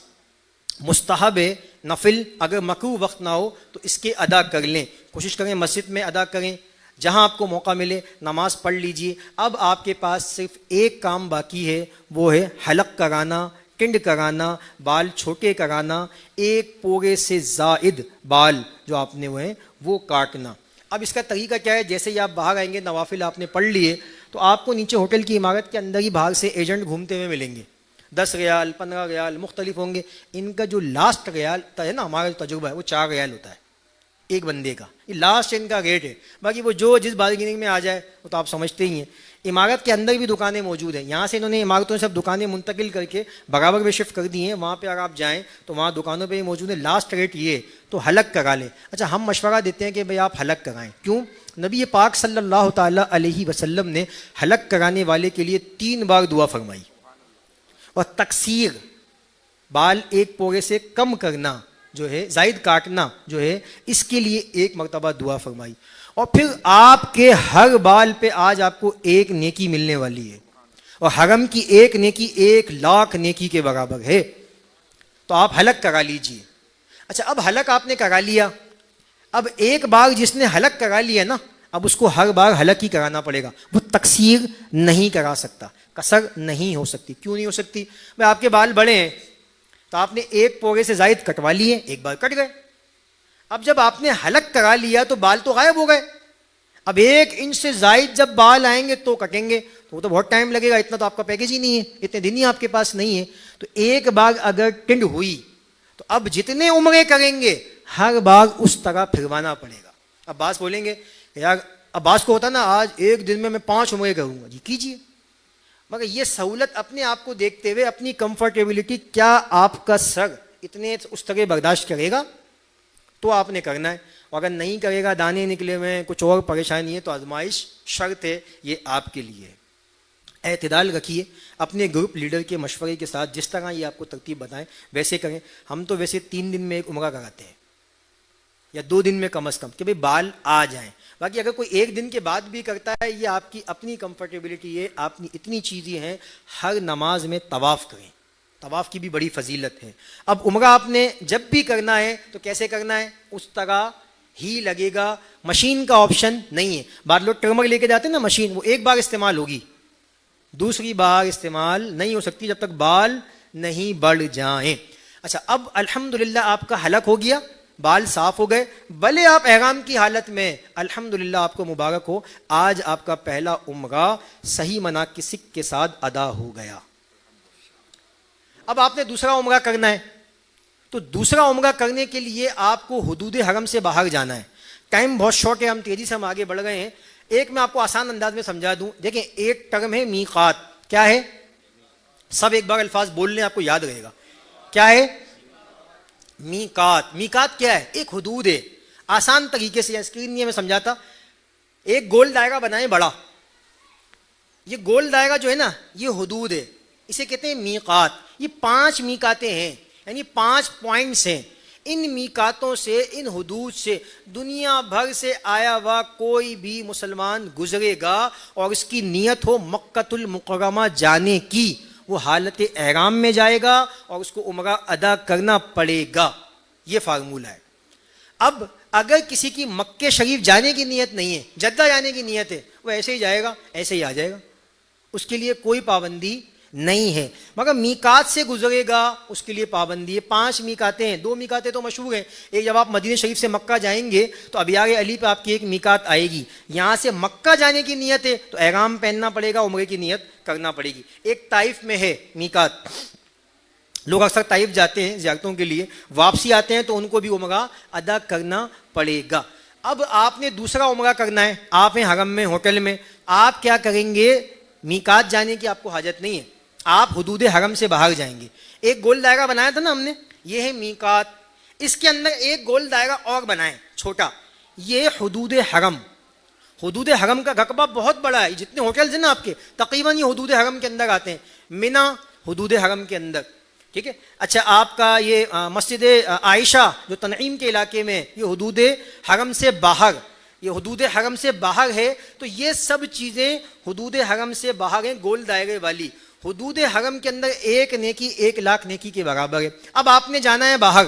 مستحب ہے, نفل, اگر مکروہ وقت نہ ہو تو اس کے ادا کر لیں, کوشش کریں مسجد میں ادا کریں, جہاں آپ کو موقع ملے نماز پڑھ لیجئے. اب آپ کے پاس صرف ایک کام باقی ہے, وہ ہے حلق کرانا, ٹنڈ کرانا, بال چھوٹے کرانا, 1 پورے سے زائد بال جو آپ نے وہ ہیں وہ کاٹنا. اب اس کا طریقہ کیا ہے, جیسے ہی آپ باہر آئیں گے, نوافل آپ نے پڑھ لیے, تو آپ کو نیچے ہوٹل کی عمارت کے اندر ہی باہر سے ایجنٹ گھومتے ہوئے ملیں گے. 10 ریال 15 ریال مختلف ہوں گے. ان کا جو لاسٹ ریال ہے نا, ہمارا جو تجربہ ہے وہ 4 ریال ہوتا ہے ایک بندے کا, یہ لاسٹ ان کا ریٹ ہے. باقی وہ جو جس بارگیننگ میں آ جائے وہ تو آپ سمجھتے ہی ہیں. عمارت کے اندر بھی دکانیں موجود ہیں, یہاں سے انہوں نے عمارتوں سے سب دکانیں منتقل کر کے برابر میں شفٹ کر دی ہیں. وہاں پہ اگر آپ جائیں تو وہاں دکانوں پہ ہی موجود ہے. لاسٹ ریٹ یہ ہے, تو حلق کرا لیں. اچھا, ہم مشورہ دیتے ہیں کہ بھئی آپ حلق کرائیں. کیوں؟ نبی پاک صلی اللہ تعالیٰ علیہ وسلم نے حلق کرانے والے کے لیے 3 بار دعا فرمائی. اور تقصیر, بال 1 پورے سے کم کرنا جو ہے, زائد کاٹنا جو ہے, اس کے لیے 1 مرتبہ دعا فرمائی. اور پھر آپ کے ہر بال پہ آج آپ کو 1 نیکی ملنے والی ہے, اور حرم کی 1 نیکی 1 لاکھ نیکی کے برابر ہے. تو آپ حلق کرا لیجئے. اچھا, اب حلق آپ نے کرا لیا, اب ایک بار جس نے حلق کرا لیا نا, اب اس کو ہر بار حلق ہی کرانا پڑے گا. وہ تقصیر نہیں کرا سکتا, کسر نہیں ہو سکتی. کیوں نہیں ہو سکتی؟ بھائی آپ کے بال بڑے ہیں تو آپ نے 1 پورے سے زائد کٹوا لیے, ایک بار کٹ گئے. اب جب آپ نے حلق کرا لیا تو بال تو غائب ہو گئے. اب 1 انچ سے زائد جب بال آئیں گے تو کٹیں گے, تو وہ تو بہت ٹائم لگے گا. اتنا تو آپ کا پیکیج ہی نہیں ہے, اتنے دن ہی آپ کے پاس نہیں ہے. تو ایک بار اگر ٹنڈ ہوئی تو اب جتنے عمرے کریں گے ہر بار اس طرح پھروانا پڑے گا. اب بعض بولیں گے یار, عباس کو ہوتا نا آج ایک دن میں 5 عمرے کروں گا. جی کیجیے, مگر یہ سہولت اپنے آپ کو دیکھتے ہوئے, اپنی کمفرٹیبلٹی, کیا آپ کا سر اتنے اس طرح برداشت کرے گا تو آپ نے کرنا ہے. اور اگر نہیں کرے گا, دانے نکلے ہوئے ہیں, کچھ اور پریشانی ہے, تو آزمائش شرط ہے, یہ آپ کے لیے ہے. اعتدال رکھیے, اپنے گروپ لیڈر کے مشورے کے ساتھ جس طرح یہ آپ کو ترتیب بتائیں ویسے کریں. ہم تو ویسے 3 دن میں 1 عمرہ کراتے ہیں, یا 2 دن میں کم از کم, کہ بھئی بال آ جائیں. باقی اگر کوئی 1 دن کے بعد بھی کرتا ہے, یہ آپ کی اپنی کمفرٹیبلٹی ہے. آپ اتنی چیزیں ہیں, ہر نماز میں طواف کریں, طواف کی بھی بڑی فضیلت ہے. اب عمرہ آپ نے جب بھی کرنا ہے تو کیسے کرنا ہے, اس طرح ہی لگے گا. مشین کا آپشن نہیں ہے. بعض لوگ ٹرمر لے کے جاتے ہیں نا مشین, وہ 1 بار استعمال ہوگی, دوسری بار استعمال نہیں ہو سکتی جب تک بال نہیں بڑھ جائیں. اچھا, اب الحمدللہ آپ کا حلق ہو گیا, بال صاف ہو گئے, بھلے آپ احرام کی حالت میں, الحمدللہ آپ کو مبارک ہو, آج آپ کا پہلا عمرہ صحیح مناسک کے ساتھ ادا ہو گیا. اب آپ نے دوسرا عمرہ کرنا ہے, تو دوسرا عمرہ کرنے کے لیے آپ کو حدود حرم سے باہر جانا ہے. ٹائم بہت شارٹ ہے, ہم تیزی سے آگے بڑھ گئے ہیں. ایک میں آپ کو آسان انداز میں سمجھا دوں. دیکھیں, ایک ٹرم ہے میقات. کیا ہے؟ سب ایک بار الفاظ بول لیں, آپ کو یاد رہے گا. کیا ہے میقات؟ میقات کیا ہے؟ ایک حدود ہے. آسان طریقے سے, اسکرین نہیں میں سمجھاتا. ایک گول دائرہ بنائیں بڑا, یہ گول دائرہ جو ہے نا یہ حدود ہے, اسے کہتے ہیں میقات. یہ 5 میقاتیں ہیں, یعنی 5 پوائنٹس ہیں. ان میقاتوں سے, ان حدود سے دنیا بھر سے آیا ہوا کوئی بھی مسلمان گزرے گا اور اس کی نیت ہو مکۃ المکرمہ جانے کی, وہ حالت احرام میں جائے گا اور اس کو عمرہ ادا کرنا پڑے گا. یہ فارمولہ ہے. اب اگر کسی کی مکہ شریف جانے کی نیت نہیں ہے, جدہ جانے کی نیت ہے, وہ ایسے ہی جائے گا, ایسے ہی آ جائے گا, اس کے لیے کوئی پابندی نہیں ہے. مگر میقات سے گزرے گا اس کے لیے پابندی ہے. 5 میقاتیں ہیں, 2 میقاتیں تو مشہور ہیں. ایک, جب آپ مدینہ شریف سے مکہ جائیں گے تو ابیار علی پہ آپ کی ایک میقات آئے گی. یہاں سے مکہ جانے کی نیت ہے تو احرام پہننا پڑے گا, عمرے کی نیت کرنا پڑے گی. ایک طائف میں ہے میقات, لوگ اکثر طائف جاتے ہیں زیارتوں کے لیے, واپسی آتے ہیں تو ان کو بھی عمرہ ادا کرنا پڑے گا. اب آپ نے دوسرا عمرہ کرنا ہے, آپ ہیں حرم میں, ہوٹل میں, آپ کیا کریں گے؟ میقات جانے کی آپ کو حاجت نہیں ہے, آپ حدود حرم سے باہر جائیں گے. ایک گول دائرہ بنایا تھا نا ہم نے, یہ ہے میقات. اس کے اندر ایک گول دائرہ اور بنائیں چھوٹا, یہ حدود حرم. حدود حرم کا رقبہ بہت بڑا ہے. جتنے ہوٹلز ہیں نا آپ کے تقریباً یہ حدود حرم کے اندر آتے ہیں. منا حدود حرم کے اندر, ٹھیک ہے. اچھا آپ کا یہ مسجد عائشہ جو تنعیم کے علاقے میں, یہ حدود حرم سے باہر, یہ حدود حرم سے باہر ہے. تو یہ سب چیزیں حدود حرم سے باہر ہیں, گول دائرے والی. حدود حرم کے اندر ایک نیکی 1,00,000 نیکی کے برابر ہے. اب آپ نے جانا ہے باہر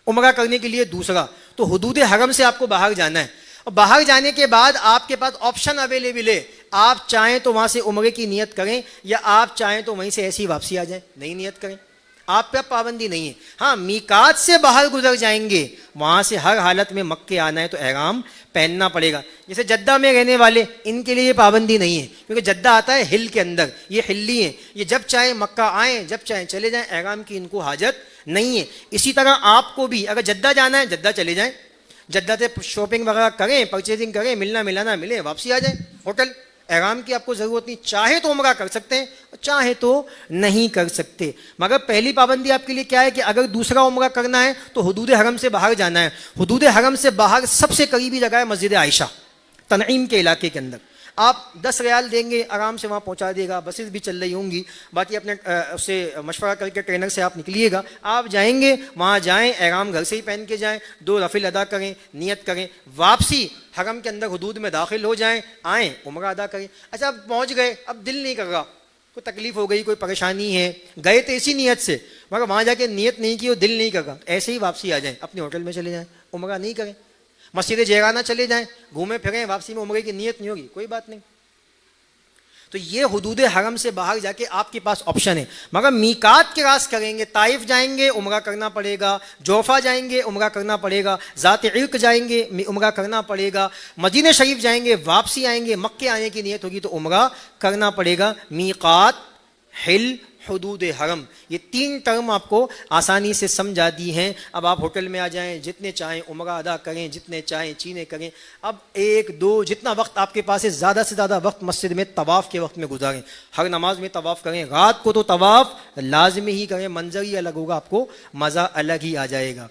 عمرہ کرنے کے لیے دوسرا, تو حدود حرم سے آپ کو باہر جانا ہے, اور باہر جانے کے بعد آپ کے پاس آپشن اویلیبل ہے. آپ چاہیں تو وہاں سے عمرے کی نیت کریں, یا آپ چاہیں تو وہیں سے ایسی واپسی آ جائیں, نئی نیت کریں, آپ پہ پابندی نہیں ہے. ہاں میقات سے باہر گزر جائیں گے, وہاں سے ہر حالت میں مکے آنا ہے تو احرام پہننا پڑے گا. جیسے جدہ میں رہنے والے, ان کے لیے یہ پابندی نہیں ہے, کیونکہ جدہ آتا ہے ہل کے اندر, یہ ہلی ہیں, یہ جب چاہیں مکہ آئیں, جب چاہیں چلے جائیں, احرام کی ان کو حاجت نہیں ہے. اسی طرح آپ کو بھی اگر جدہ جانا ہے جدہ چلے جائیں, جدہ سے شاپنگ وغیرہ کریں, پرچیزنگ کریں, ملنا ملانا ملے, واپسی آ جائیں ہوٹل. احرام کی آپ کو ضرورت نہیں, چاہے تو عمرہ کر سکتے ہیں, چاہے تو نہیں کر سکتے. مگر پہلی پابندی آپ کے لیے کیا ہے کہ اگر دوسرا عمرہ کرنا ہے تو حدود حرم سے باہر جانا ہے. حدود حرم سے باہر سب سے قریبی جگہ ہے مسجد عائشہ تنعیم کے علاقے کے اندر. آپ 10 ریال دیں گے, آرام سے وہاں پہنچا دے گا, بسز بھی چل رہی ہوں گی. باقی اپنے اس سے مشورہ کر کے ٹرینر سے آپ نکلیے گا, آپ جائیں گے وہاں جائیں, احرام گھر سے ہی پہن کے جائیں, 2 رفل ادا کریں, نیت کریں, واپسی حرم کے اندر حدود میں داخل ہو جائیں, آئیں عمرہ ادا کریں. اچھا اب پہنچ گئے, اب دل نہیں کر رہا, کوئی تکلیف ہو گئی, کوئی پریشانی ہے, گئے تو اسی نیت سے مگر وہاں جا کے نیت نہیں کی اور دل نہیں کر رہا, ایسے ہی واپسی آ جائیں, اپنے ہوٹل میں چلے جائیں, عمرہ نہیں کریں. مسجد جیرانہ چلے جائیں, گھومیں پھریں, واپسی میں عمرے کی نیت نہیں ہوگی, کوئی بات نہیں. تو یہ حدود حرم سے باہر جا کے آپ کے پاس آپشن ہے. مگر میقات کے راس کریں گے, طائف جائیں گے عمرہ کرنا پڑے گا, جوفا جائیں گے عمرہ کرنا پڑے گا, ذات عرق جائیں گے عمرہ کرنا پڑے گا, مدینہ شریف جائیں گے, واپسی آئیں گے, مکے آنے کی نیت ہوگی تو عمرہ کرنا پڑے گا. میقات, حل, حدود حرم, یہ 3 ٹرم آپ کو آسانی سے سمجھا دی ہیں. اب آپ ہوٹل میں آ جائیں, جتنے چاہیں عمرہ ادا کریں, جتنے چاہیں چینے کریں. اب 1 2 جتنا وقت آپ کے پاس ہے, زیادہ سے زیادہ وقت مسجد میں طواف کے وقت میں گزاریں. ہر نماز میں طواف کریں, رات کو تو طواف لازمی ہی کریں, منظر ہی الگ ہوگا, آپ کو مزہ الگ ہی آ جائے گا.